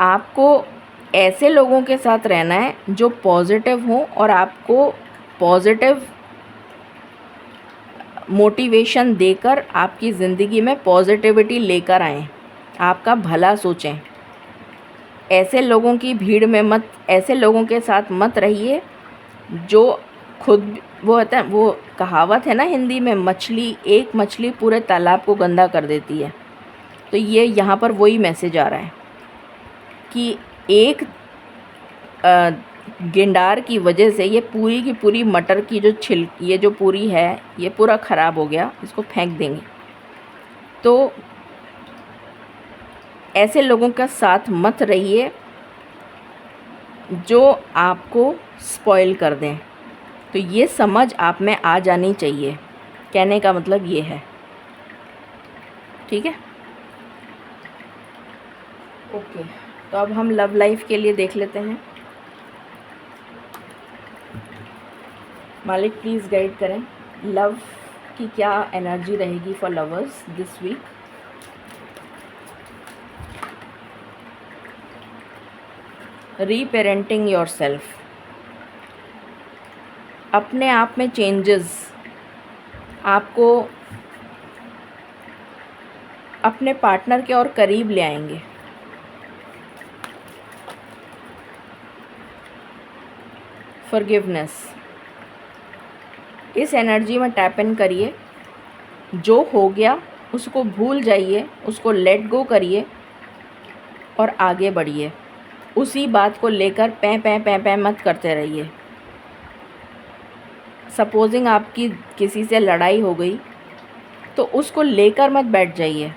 आपको ऐसे लोगों के साथ रहना है जो पॉजिटिव हों और आपको पॉजिटिव मोटिवेशन देकर आपकी ज़िंदगी में पॉजिटिविटी लेकर आएँ, आपका भला सोचें। ऐसे लोगों की भीड़ में मत, ऐसे लोगों के साथ मत रहिए जो खुद, वो होता है, वो कहावत है ना हिंदी में, एक मछली पूरे तालाब को गंदा कर देती है। तो ये यहाँ पर वही मैसेज आ रहा है कि एक गिंडार की वजह से ये पूरी की पूरी मटर की ये जो पूरी है, ये पूरा ख़राब हो गया, इसको फेंक देंगे। तो ऐसे लोगों का साथ मत रहिए जो आपको स्पॉइल कर दें। तो ये समझ आप में आ जानी चाहिए। कहने का मतलब ये है, ठीक है। ओके, तो अब हम लव लाइफ के लिए देख लेते हैं। मालिक प्लीज़ गाइड करें, लव की क्या एनर्जी रहेगी for lovers this week. Reparenting yourself, अपने आप में चेंजेस, आपको अपने पार्टनर के और करीब ले आएंगे। फॉरगिवनेस, इस एनर्जी में टैप इन करिए। जो हो गया उसको भूल जाइए, उसको लेट गो करिए और आगे बढ़िए। उसी बात को लेकर पैं मत करते रहिए। सपोजिंग आपकी किसी से लड़ाई हो गई तो उसको लेकर मत बैठ जाइए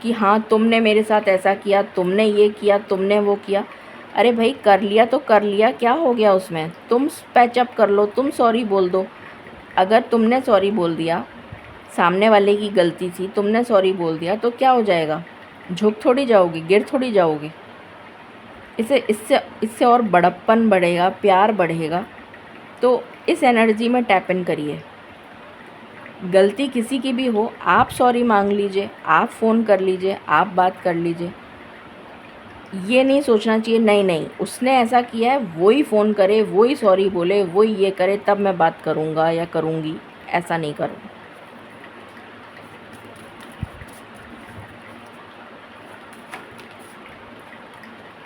कि हाँ तुमने मेरे साथ ऐसा किया, तुमने ये किया, तुमने वो किया। अरे भाई कर लिया तो कर लिया, क्या हो गया उसमें? तुम पैचअप कर लो, तुम सॉरी बोल दो। अगर तुमने सॉरी बोल दिया, सामने वाले की गलती थी, तुमने सॉरी बोल दिया तो क्या हो जाएगा? झुक थोड़ी जाओगे, गिर थोड़ी जाओगे। इससे और बड़प्पन बढ़ेगा, प्यार बढ़ेगा। तो इस एनर्जी में टैप इन करिए। गलती किसी की भी हो, आप सॉरी मांग लीजिए, आप फ़ोन कर लीजिए, आप बात कर लीजिए। ये नहीं सोचना चाहिए नहीं उसने ऐसा किया है, वो ही फ़ोन करे, वो ही सॉरी बोले, वो ही ये करे तब मैं बात करूँगा या करूँगी। ऐसा नहीं करो।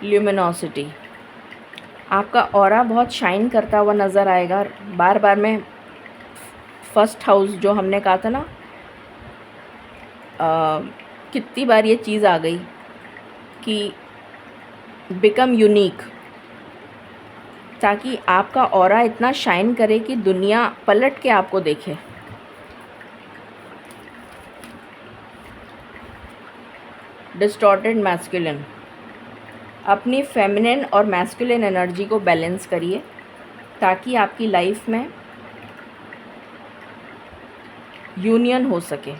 ल्यूमिनोसिटी, आपका ऑरा बहुत शाइन करता हुआ नज़र आएगा। बार बार में फर्स्ट हाउस जो हमने कहा था ना, कितनी बार ये चीज़ आ गई कि बिकम यूनिक, ताकि आपका ऑरा इतना शाइन करे कि दुनिया पलट के आपको देखे। डिस्टॉर्टेड मैस्कुलिन, अपनी फेमिनिन और मैस्कुलिन एनर्जी को बैलेंस करिए ताकि आपकी लाइफ में यूनियन हो सके।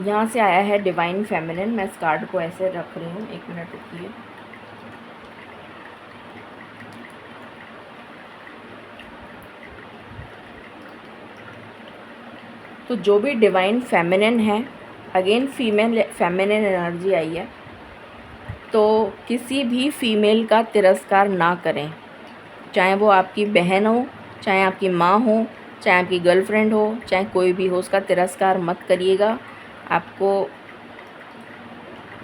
यहाँ से आया है डिवाइन फेमिनिन। मैं इस कार्ड को ऐसे रख रही हूँ, 1 मिनट रुकिए। तो जो भी डिवाइन फेमिनिन है, अगेन फीमेल फेमिनिन एनर्जी आई है, तो किसी भी फीमेल का तिरस्कार ना करें। चाहे वो आपकी बहन हो, चाहे आपकी माँ हो, चाहे आपकी गर्लफ्रेंड हो, चाहे कोई भी हो, उसका तिरस्कार मत करिएगा। आपको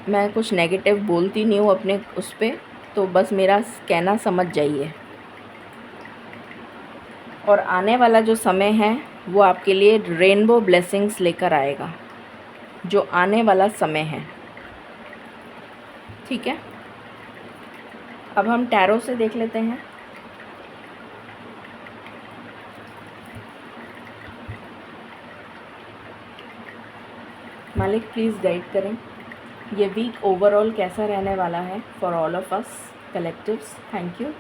मैं कुछ नेगेटिव बोलती नहीं हूँ अपने उस पर, तो बस मेरा कहना समझ जाइए। और आने वाला जो समय है वो आपके लिए रेनबो ब्लेसिंग्स लेकर आएगा, जो आने वाला समय है। ठीक है, अब हम टैरो से देख लेते हैं। मालिक प्लीज़ गाइड करें, ये वीक ओवरऑल कैसा रहने वाला है for all of us collectives. Thank you.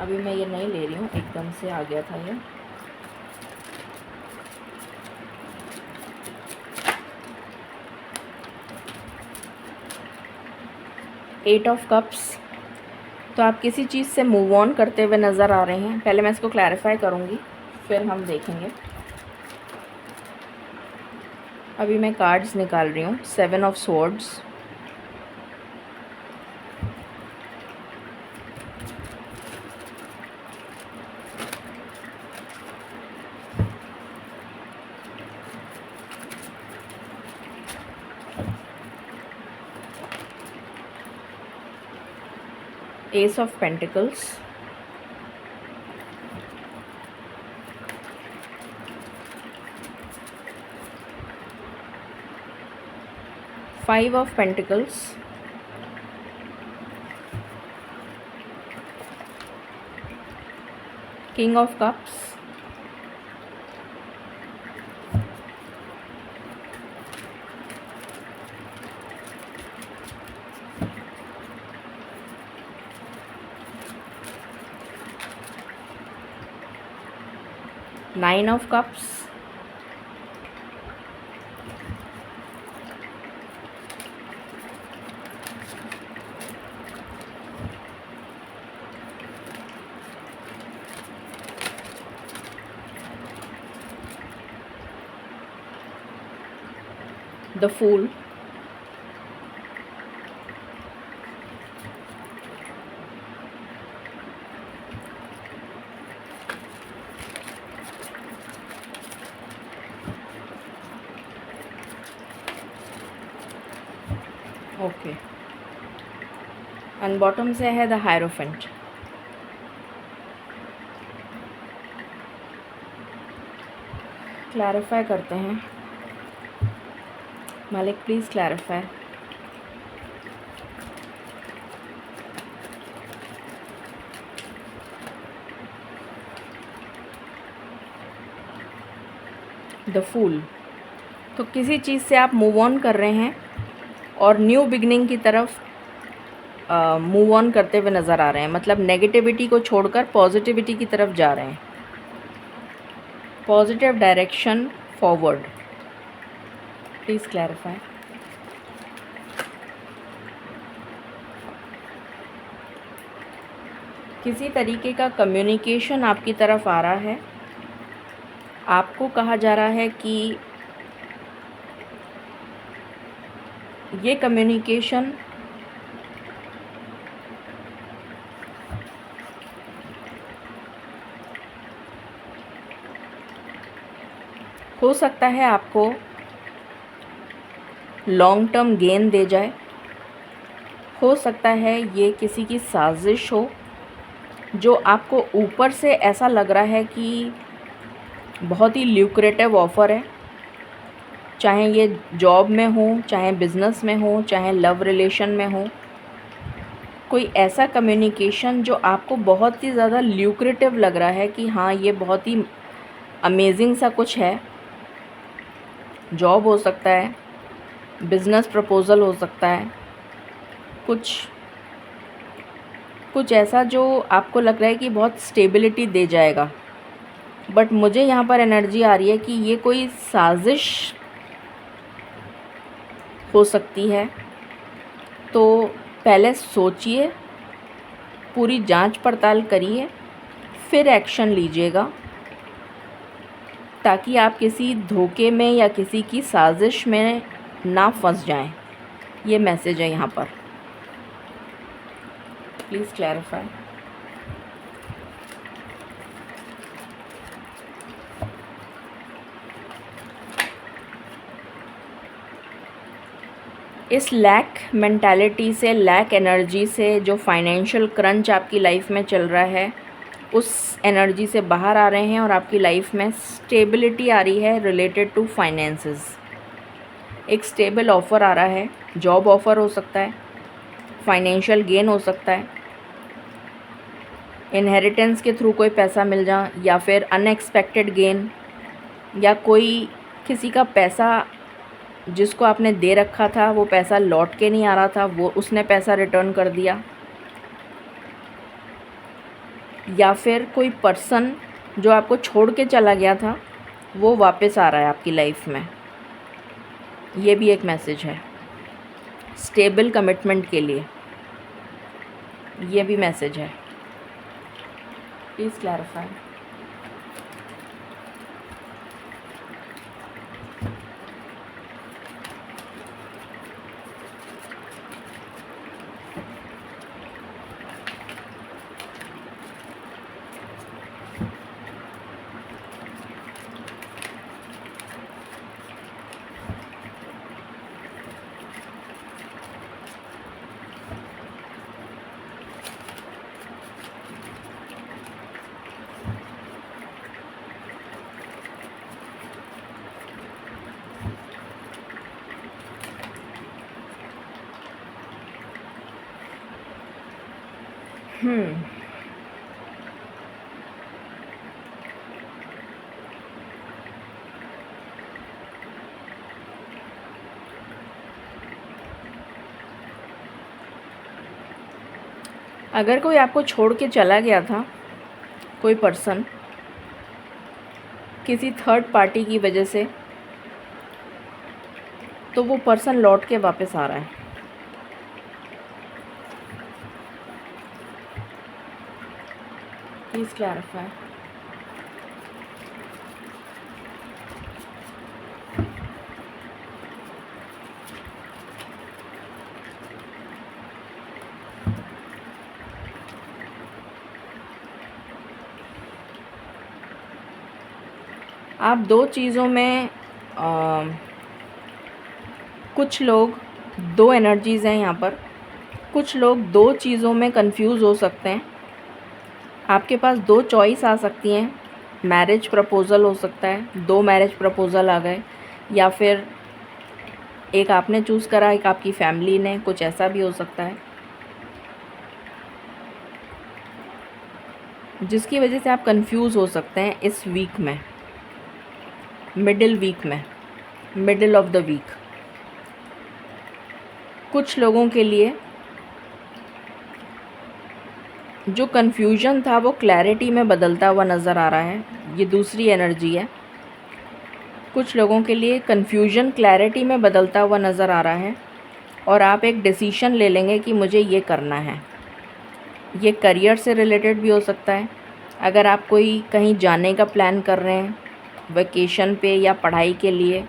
अभी मैं ये नहीं ले रही हूँ, एकदम से आ गया था ये। एट ऑफ कप्स, तो आप किसी चीज़ से मूव ऑन करते हुए नज़र आ रहे हैं। पहले मैं इसको क्लैरिफाई करूँगी, फिर हम देखेंगे। अभी मैं कार्ड्स निकाल रही हूँ। 7 of swords, S of pentacles, five of pentacles, king of cups, nine of cups, The Fool, okay, and bottom से है द हायरोफेंट। क्लैरिफाई करते हैं, मालिक प्लीज़ क्लैरिफाई। द फूल, तो किसी चीज़ से आप मूव ऑन कर रहे हैं और न्यू बिगनिंग की तरफ मूव ऑन करते हुए नज़र आ रहे हैं, मतलब नेगेटिविटी को छोड़कर पॉजिटिविटी की तरफ जा रहे हैं, positive direction forward. Please clarify. किसी तरीके का कम्युनिकेशन आपकी तरफ आ रहा है, आपको कहा जा रहा है कि ये कम्युनिकेशन हो सकता है आपको लॉन्ग टर्म गेन दे जाए, हो सकता है ये किसी की साजिश हो जो आपको ऊपर से ऐसा लग रहा है कि बहुत ही ल्यूक्रेटिव ऑफ़र है, चाहे ये जॉब में हो, चाहे बिज़नेस में हो, चाहे लव रिलेशन में हो। कोई ऐसा कम्युनिकेशन जो आपको बहुत ही ज़्यादा ल्यूक्रेटिव लग रहा है कि हाँ ये बहुत ही अमेजिंग सा कुछ है। जॉब हो सकता है, बिज़नेस प्रपोज़ल हो सकता है, कुछ ऐसा जो आपको लग रहा है कि बहुत स्टेबिलिटी दे जाएगा। बट मुझे यहाँ पर एनर्जी आ रही है कि ये कोई साजिश हो सकती है, तो पहले सोचिए, पूरी जांच पड़ताल करिए, फिर एक्शन लीजिएगा, ताकि आप किसी धोखे में या किसी की साजिश में ना फंस जाएं। ये मैसेज है यहाँ पर, प्लीज़ क्लैरिफाई। इस लैक मेंटालिटी से, लैक एनर्जी से, जो फाइनेंशियल क्रंच आपकी लाइफ में चल रहा है, उस एनर्जी से बाहर आ रहे हैं और आपकी लाइफ में स्टेबिलिटी आ रही है रिलेटेड टू फाइनेंसेस। एक स्टेबल ऑफ़र आ रहा है, जॉब ऑफ़र हो सकता है, फाइनेंशियल गेन हो सकता है, इनहेरिटेंस के थ्रू कोई पैसा मिल जा, या फिर अनएक्सपेक्टेड गेन, या कोई किसी का पैसा जिसको आपने दे रखा था वो पैसा लौट के नहीं आ रहा था, वो उसने पैसा रिटर्न कर दिया, या फिर कोई पर्सन जो आपको छोड़ के चला गया था वो वापस आ रहा है आपकी लाइफ में। ये भी एक मैसेज है स्टेबल कमिटमेंट के लिए, ये भी मैसेज है। Please clarify. अगर कोई आपको छोड़ के चला गया था, कोई पर्सन किसी थर्ड पार्टी की वजह से, तो वो पर्सन लौट के वापस आ रहा है। Please clarify. आप दो चीज़ों में कुछ लोग, दो एनर्जीज़ हैं यहाँ पर। कुछ लोग दो चीज़ों में कंफ्यूज हो सकते हैं। आपके पास दो चॉइस आ सकती हैं। मैरिज प्रपोज़ल हो सकता है, दो मैरिज प्रपोज़ल आ गए, या फिर एक आपने चूज़ करा, एक आपकी फैमिली ने, कुछ ऐसा भी हो सकता है, जिसकी वजह से आप कंफ्यूज हो सकते हैं इस वीक में, मिडिल ऑफ द वीक। कुछ लोगों के लिए जो कन्फ्यूजन था वो क्लैरिटी में बदलता हुआ नज़र आ रहा है। ये दूसरी एनर्जी है। कुछ लोगों के लिए कन्फ्यूजन क्लैरिटी में बदलता हुआ नज़र आ रहा है और आप एक डिसीशन ले लेंगे कि मुझे ये करना है। ये करियर से रिलेटेड भी हो सकता है। अगर आप कोई कहीं जाने का प्लान कर रहे हैं, वेकेशन पे या पढ़ाई के लिए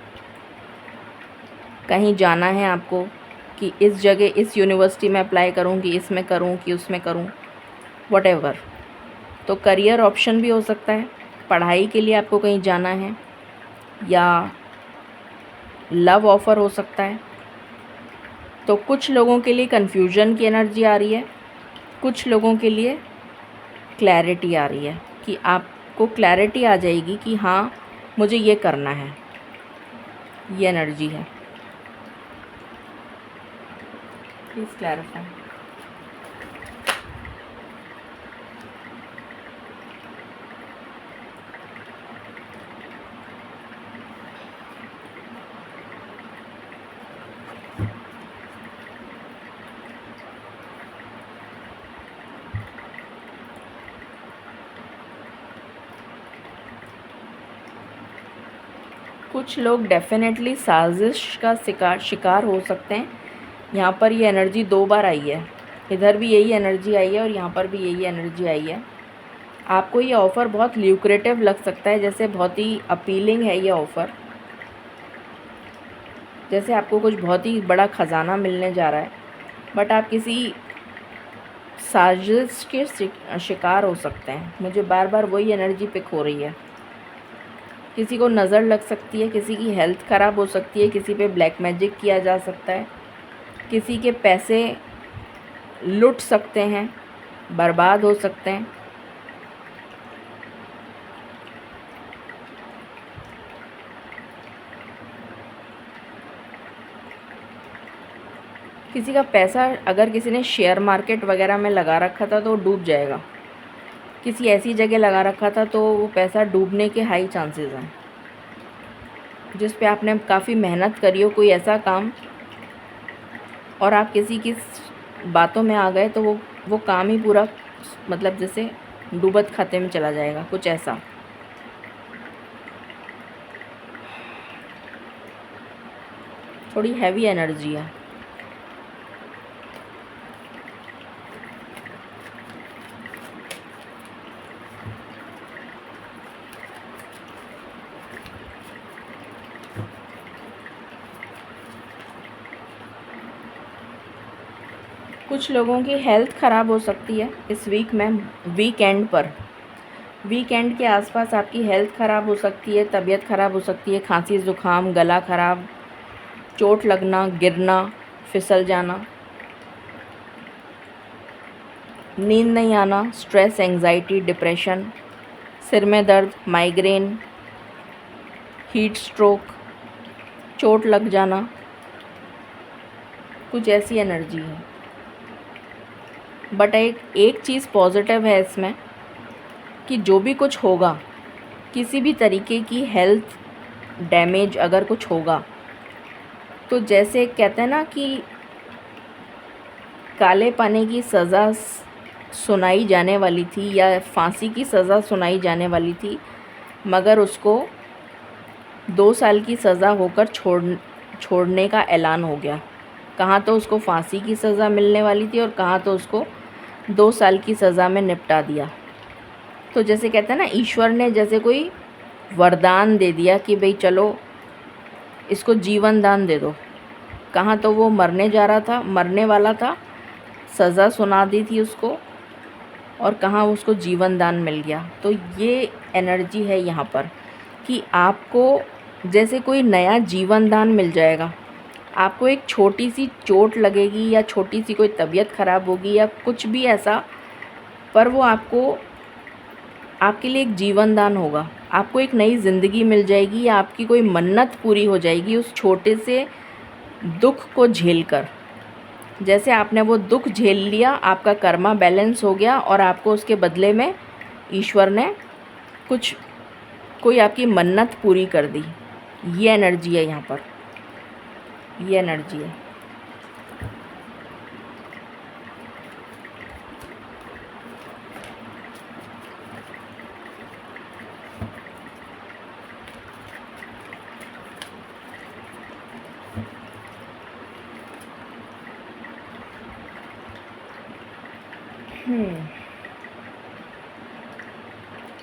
कहीं जाना है आपको, कि इस जगह, इस यूनिवर्सिटी में अप्लाई करूँ, कि इसमें करूँ, कि उसमें करूँ, व्हाटएवर, तो करियर ऑप्शन भी हो सकता है। पढ़ाई के लिए आपको कहीं जाना है, या लव ऑफ़र हो सकता है। तो कुछ लोगों के लिए कन्फ्यूजन की एनर्जी आ रही है, कुछ लोगों के लिए क्लैरिटी आ रही है, कि आपको क्लैरिटी आ जाएगी कि हाँ मुझे ये करना है। ये एनर्जी है। Please clarify. कुछ लोग डेफिनेटली साजिश का शिकार हो सकते हैं। यहाँ पर ये एनर्जी दो बार आई है। इधर भी यही एनर्जी आई है और यहाँ पर भी यही एनर्जी आई है। आपको ये ऑफ़र बहुत ल्यूक्रेटिव लग सकता है, जैसे बहुत ही अपीलिंग है ये ऑफ़र, जैसे आपको कुछ बहुत ही बड़ा ख़जाना मिलने जा रहा है, बट आप किसी साजिश के शिकार हो सकते हैं। मुझे बार बार वही एनर्जी पिक हो रही है। किसी को नज़र लग सकती है, किसी की हेल्थ ख़राब हो सकती है, किसी पे ब्लैक मैजिक किया जा सकता है, किसी के पैसे लुट सकते हैं, बर्बाद हो सकते हैं। किसी का पैसा अगर किसी ने शेयर मार्केट वगैरह में लगा रखा था तो वो डूब जाएगा। किसी ऐसी जगह लगा रखा था तो वो पैसा डूबने के हाई चांसेस हैं। जिस पे आपने काफ़ी मेहनत करी हो, कोई ऐसा काम, और आप किसी की बातों में आ गए तो वो काम ही पूरा, मतलब जैसे डूबत खाते में चला जाएगा, कुछ ऐसा। थोड़ी हैवी एनर्जी है। कुछ लोगों की हेल्थ ख़राब हो सकती है इस वीक में। वीकेंड के आसपास आपकी हेल्थ ख़राब हो सकती है, तबीयत ख़राब हो सकती है, खांसी ज़ुकाम, गला ख़राब, चोट लगना, गिरना, फिसल जाना, नींद नहीं आना, स्ट्रेस, एंजाइटी, डिप्रेशन, सिर में दर्द, माइग्रेन, हीट स्ट्रोक, चोट लग जाना, कुछ ऐसी एनर्जी है। बट एक चीज़ पॉजिटिव है इसमें, कि जो भी कुछ होगा, किसी भी तरीके की हेल्थ डैमेज अगर कुछ होगा, तो जैसे कहते हैं ना कि काले पानी की सज़ा सुनाई जाने वाली थी या फांसी की सज़ा सुनाई जाने वाली थी, मगर उसको 2 साल की सज़ा होकर छोड़ने का ऐलान हो गया। कहाँ तो उसको फांसी की सज़ा मिलने वाली थी और कहाँ तो उसको 2 साल की सज़ा में निपटा दिया। तो जैसे कहते हैं ना, ईश्वर ने जैसे कोई वरदान दे दिया कि भाई चलो इसको जीवन दान दे दो। कहाँ तो वो मरने वाला था, सज़ा सुना दी थी उसको, और कहाँ उसको जीवन दान मिल गया। तो ये एनर्जी है यहाँ पर कि आपको जैसे कोई नया जीवन दान मिल जाएगा। आपको एक छोटी सी चोट लगेगी या छोटी सी कोई तबीयत ख़राब होगी या कुछ भी ऐसा, पर वो आपके लिए एक जीवन दान होगा। आपको एक नई ज़िंदगी मिल जाएगी या आपकी कोई मन्नत पूरी हो जाएगी उस छोटे से दुख को झेलकर। जैसे आपने वो दुख झेल लिया, आपका कर्मा बैलेंस हो गया और आपको उसके बदले में ईश्वर ने कोई आपकी मन्नत पूरी कर दी। ये एनर्जी है यहाँ पर, ये एनर्जी है।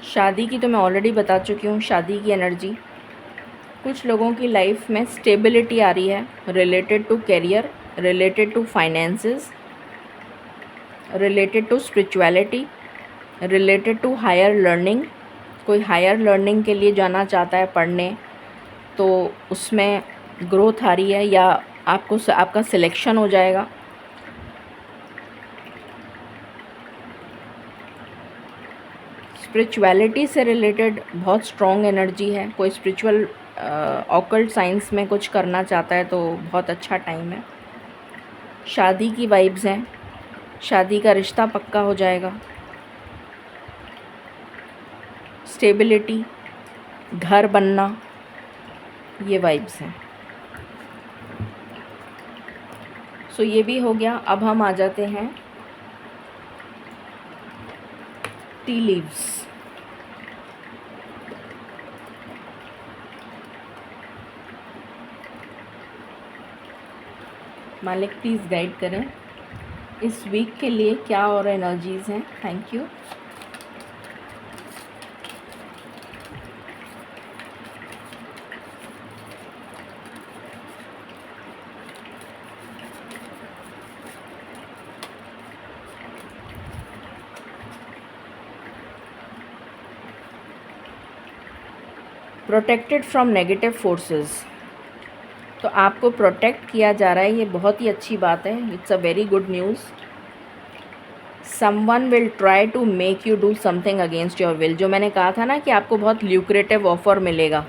शादी की तो मैं ऑलरेडी बता चुकी हूँ। शादी की एनर्जी, कुछ लोगों की लाइफ में स्टेबिलिटी आ रही है related to career, related to finances, related to spirituality, related to higher learning. कोई हायर लर्निंग के लिए जाना चाहता है पढ़ने, तो उसमें ग्रोथ आ रही है या आपका सिलेक्शन हो जाएगा। स्पिरिचुअलिटी से रिलेटेड बहुत स्ट्रॉन्ग एनर्जी है। कोई स्पिरिचुअल ऑकल्ट साइंस में कुछ करना चाहता है तो बहुत अच्छा टाइम है। शादी की वाइब्स हैं, शादी का रिश्ता पक्का हो जाएगा। स्टेबिलिटी, घर बनना, ये वाइब्स हैं। सो ये भी हो गया। अब हम आ जाते हैं टी लीव्स। मालिक प्लीज़ गाइड करें इस वीक के लिए क्या और एनर्जीज़ हैं। Thank you. Protected from negative forces, तो आपको प्रोटेक्ट किया जा रहा है, ये बहुत ही अच्छी बात है। It's a very good news. Someone will try to make you do something against your will. जो मैंने कहा था ना कि आपको बहुत ल्यूक्रेटिव ऑफ़र मिलेगा,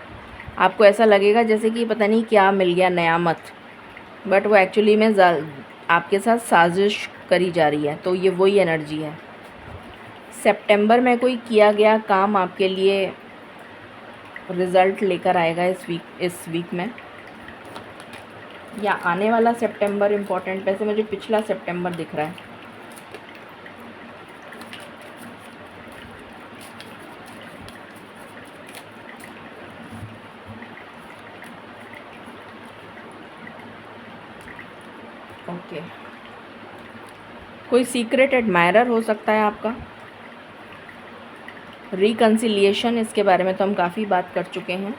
आपको ऐसा लगेगा जैसे कि पता नहीं क्या मिल गया नया मत, बट वो एक्चुअली में आपके साथ साजिश करी जा रही है। तो ये वही एनर्जी है। सितंबर में कोई किया गया काम आपके लिए रिज़ल्ट लेकर आएगा इस वीक में, या आने वाला सितंबर इम्पोर्टेंट। वैसे मुझे पिछला सितंबर दिख रहा है। ओके, कोई सीक्रेट एडमायरर हो सकता है आपका। रिकन्सिलिएशन, इसके बारे में तो हम काफ़ी बात कर चुके हैं।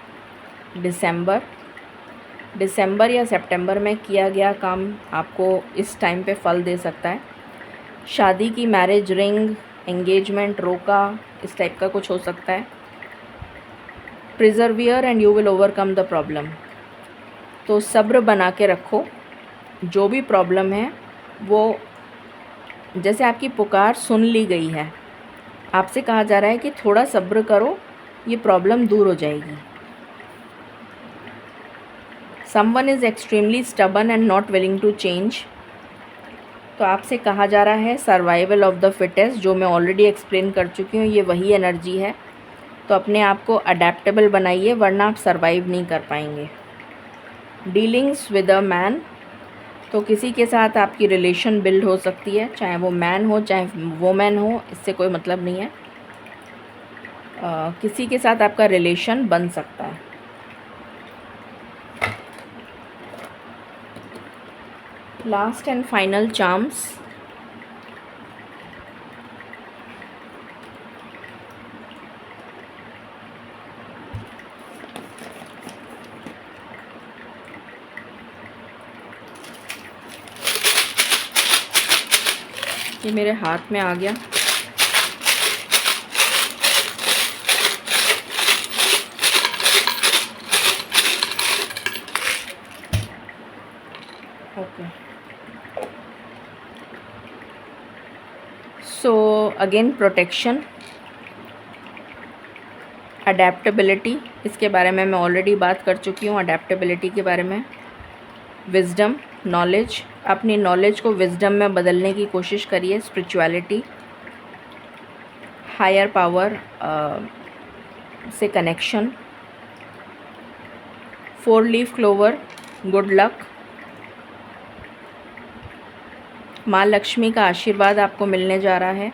दिसंबर या सितंबर में किया गया काम आपको इस टाइम पे फल दे सकता है। शादी की मैरिज रिंग, एंगेजमेंट रोका, इस टाइप का कुछ हो सकता है। Persevere and you will overcome the problem. तो सब्र बना के रखो। जो भी प्रॉब्लम है वो, जैसे आपकी पुकार सुन ली गई है, आपसे कहा जा रहा है कि थोड़ा सब्र करो, ये प्रॉब्लम दूर हो जाएगी। Someone is extremely stubborn and not willing to change. तो आपसे कहा जा रहा है सर्वाइवल ऑफ द फिटेस्ट, जो मैं ऑलरेडी एक्सप्लेन कर चुकी हूँ, ये वही एनर्जी है। तो अपने आप को अडेप्टेबल बनाइए, वरना आप सर्वाइव नहीं कर पाएंगे। डीलिंग्स विद अ मैन, तो किसी के साथ आपकी रिलेशन बिल्ड हो सकती है, चाहे वो मैन हो चाहे वोमेन हो, इससे कोई मतलब नहीं है। किसी के साथ आपका रिलेशन बन सकता है। लास्ट एंड फाइनल चार्म्स, ये मेरे हाथ में आ गया। Okay, so again protection, adaptability, इसके बारे में मैं ऑलरेडी बात कर चुकी हूँ, अडेप्टेबिलिटी के बारे में। विजडम, नॉलेज, अपनी नॉलेज को विजडम में बदलने की कोशिश करिए। स्पिरिचुअलिटी, हायर पावर से connection. 4 leaf clover, good luck. माँ लक्ष्मी का आशीर्वाद आपको मिलने जा रहा है।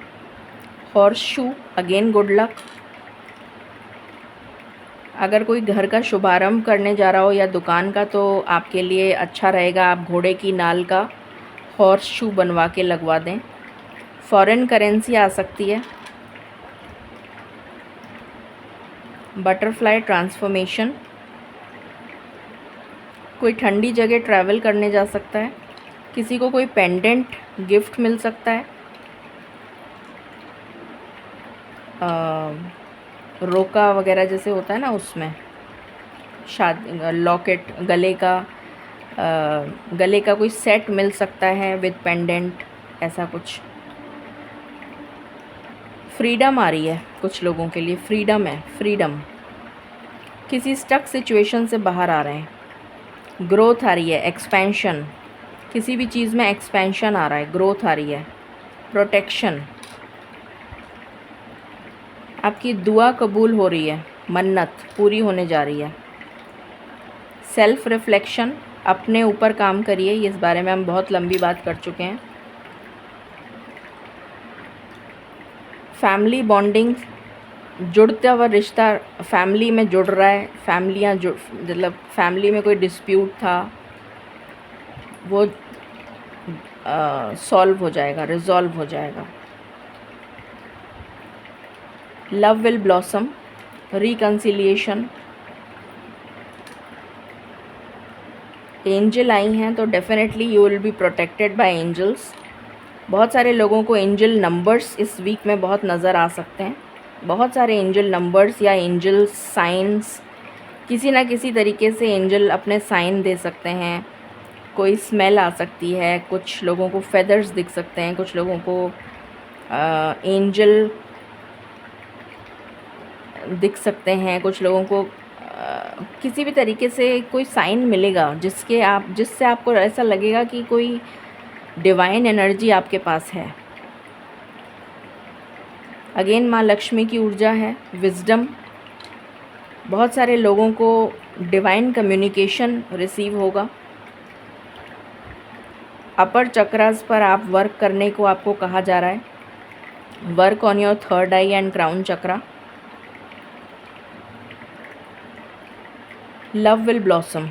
Horse shoe, again good luck. अगर कोई घर का शुभारंभ करने जा रहा हो या दुकान का, तो आपके लिए अच्छा रहेगा आप घोड़े की नाल का हॉर्स शू बनवा के लगवा दें। फॉरेन करेंसी आ सकती है। बटरफ्लाई ट्रांसफॉर्मेशन, कोई ठंडी जगह ट्रैवल करने जा सकता है। किसी को कोई पेंडेंट गिफ्ट मिल सकता है। रोका वगैरह जैसे होता है ना, उसमें शादी, लॉकेट, गले का कोई सेट मिल सकता है विद पेंडेंट, ऐसा कुछ। फ्रीडम आ रही है कुछ लोगों के लिए, फ्रीडम है, फ्रीडम। किसी स्टक सिचुएशन से बाहर आ रहे हैं। ग्रोथ आ रही है, एक्सपेंशन, किसी भी चीज़ में एक्सपेंशन आ रहा है, ग्रोथ आ रही है। प्रोटेक्शन, आपकी दुआ कबूल हो रही है, मन्नत पूरी होने जा रही है। सेल्फ रिफ्लेक्शन, अपने ऊपर काम करिए, इस बारे में हम बहुत लंबी बात कर चुके हैं। फैमिली बॉन्डिंग, जुड़ता हुआ रिश्ता फैमिली में जुड़ रहा है। फैमिलियाँ मतलब फैमिली में कोई डिस्प्यूट था, वो सॉल्व हो जाएगा, रिजॉल्व हो जाएगा। Love will blossom, reconciliation. Angel आई हैं तो definitely you will be protected by angels. बहुत सारे लोगों को एंजल नंबर्स इस वीक में बहुत नज़र आ सकते हैं। बहुत सारे एंजल नंबर्स या एंजल साइंस, किसी ना किसी तरीके से एंजल अपने साइन दे सकते हैं। कोई स्मेल आ सकती है, कुछ लोगों को फेदर्स दिख सकते हैं, कुछ लोगों को एंजल दिख सकते हैं, कुछ लोगों को किसी भी तरीके से कोई साइन मिलेगा जिससे आपको ऐसा लगेगा कि कोई डिवाइन एनर्जी आपके पास है। अगेन माँ लक्ष्मी की ऊर्जा है, विजडम। बहुत सारे लोगों को डिवाइन कम्युनिकेशन रिसीव होगा। अपर चक्रास पर आप वर्क करने को आपको कहा जा रहा है। Work on your third I and crown chakra. Love will blossom,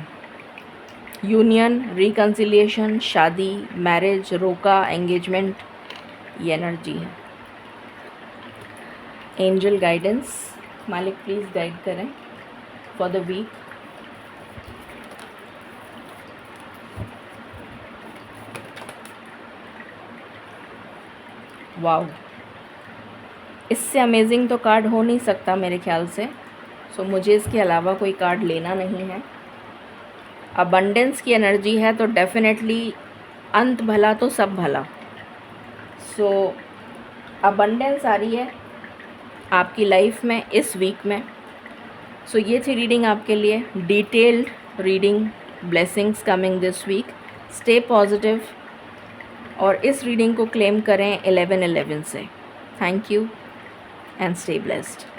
union, reconciliation, शादी, मैरिज, रोका, एंगेजमेंट, ये एनर्जी है। एंजल गाइडेंस, मालिक प्लीज़ गाइड करें फॉर द वीक। वाओ, इससे अमेजिंग तो कार्ड हो नहीं सकता मेरे ख्याल से। सो मुझे इसके अलावा कोई कार्ड लेना नहीं है। अबंडेंस की एनर्जी है तो डेफिनेटली अंत भला तो सब भला। सो अबंडेंस आ रही है आपकी लाइफ में इस वीक में। सो ये थी रीडिंग आपके लिए, detailed reading, blessings coming this week. Stay positive और इस रीडिंग को क्लेम करें 11/11 से। Thank you and stay blessed.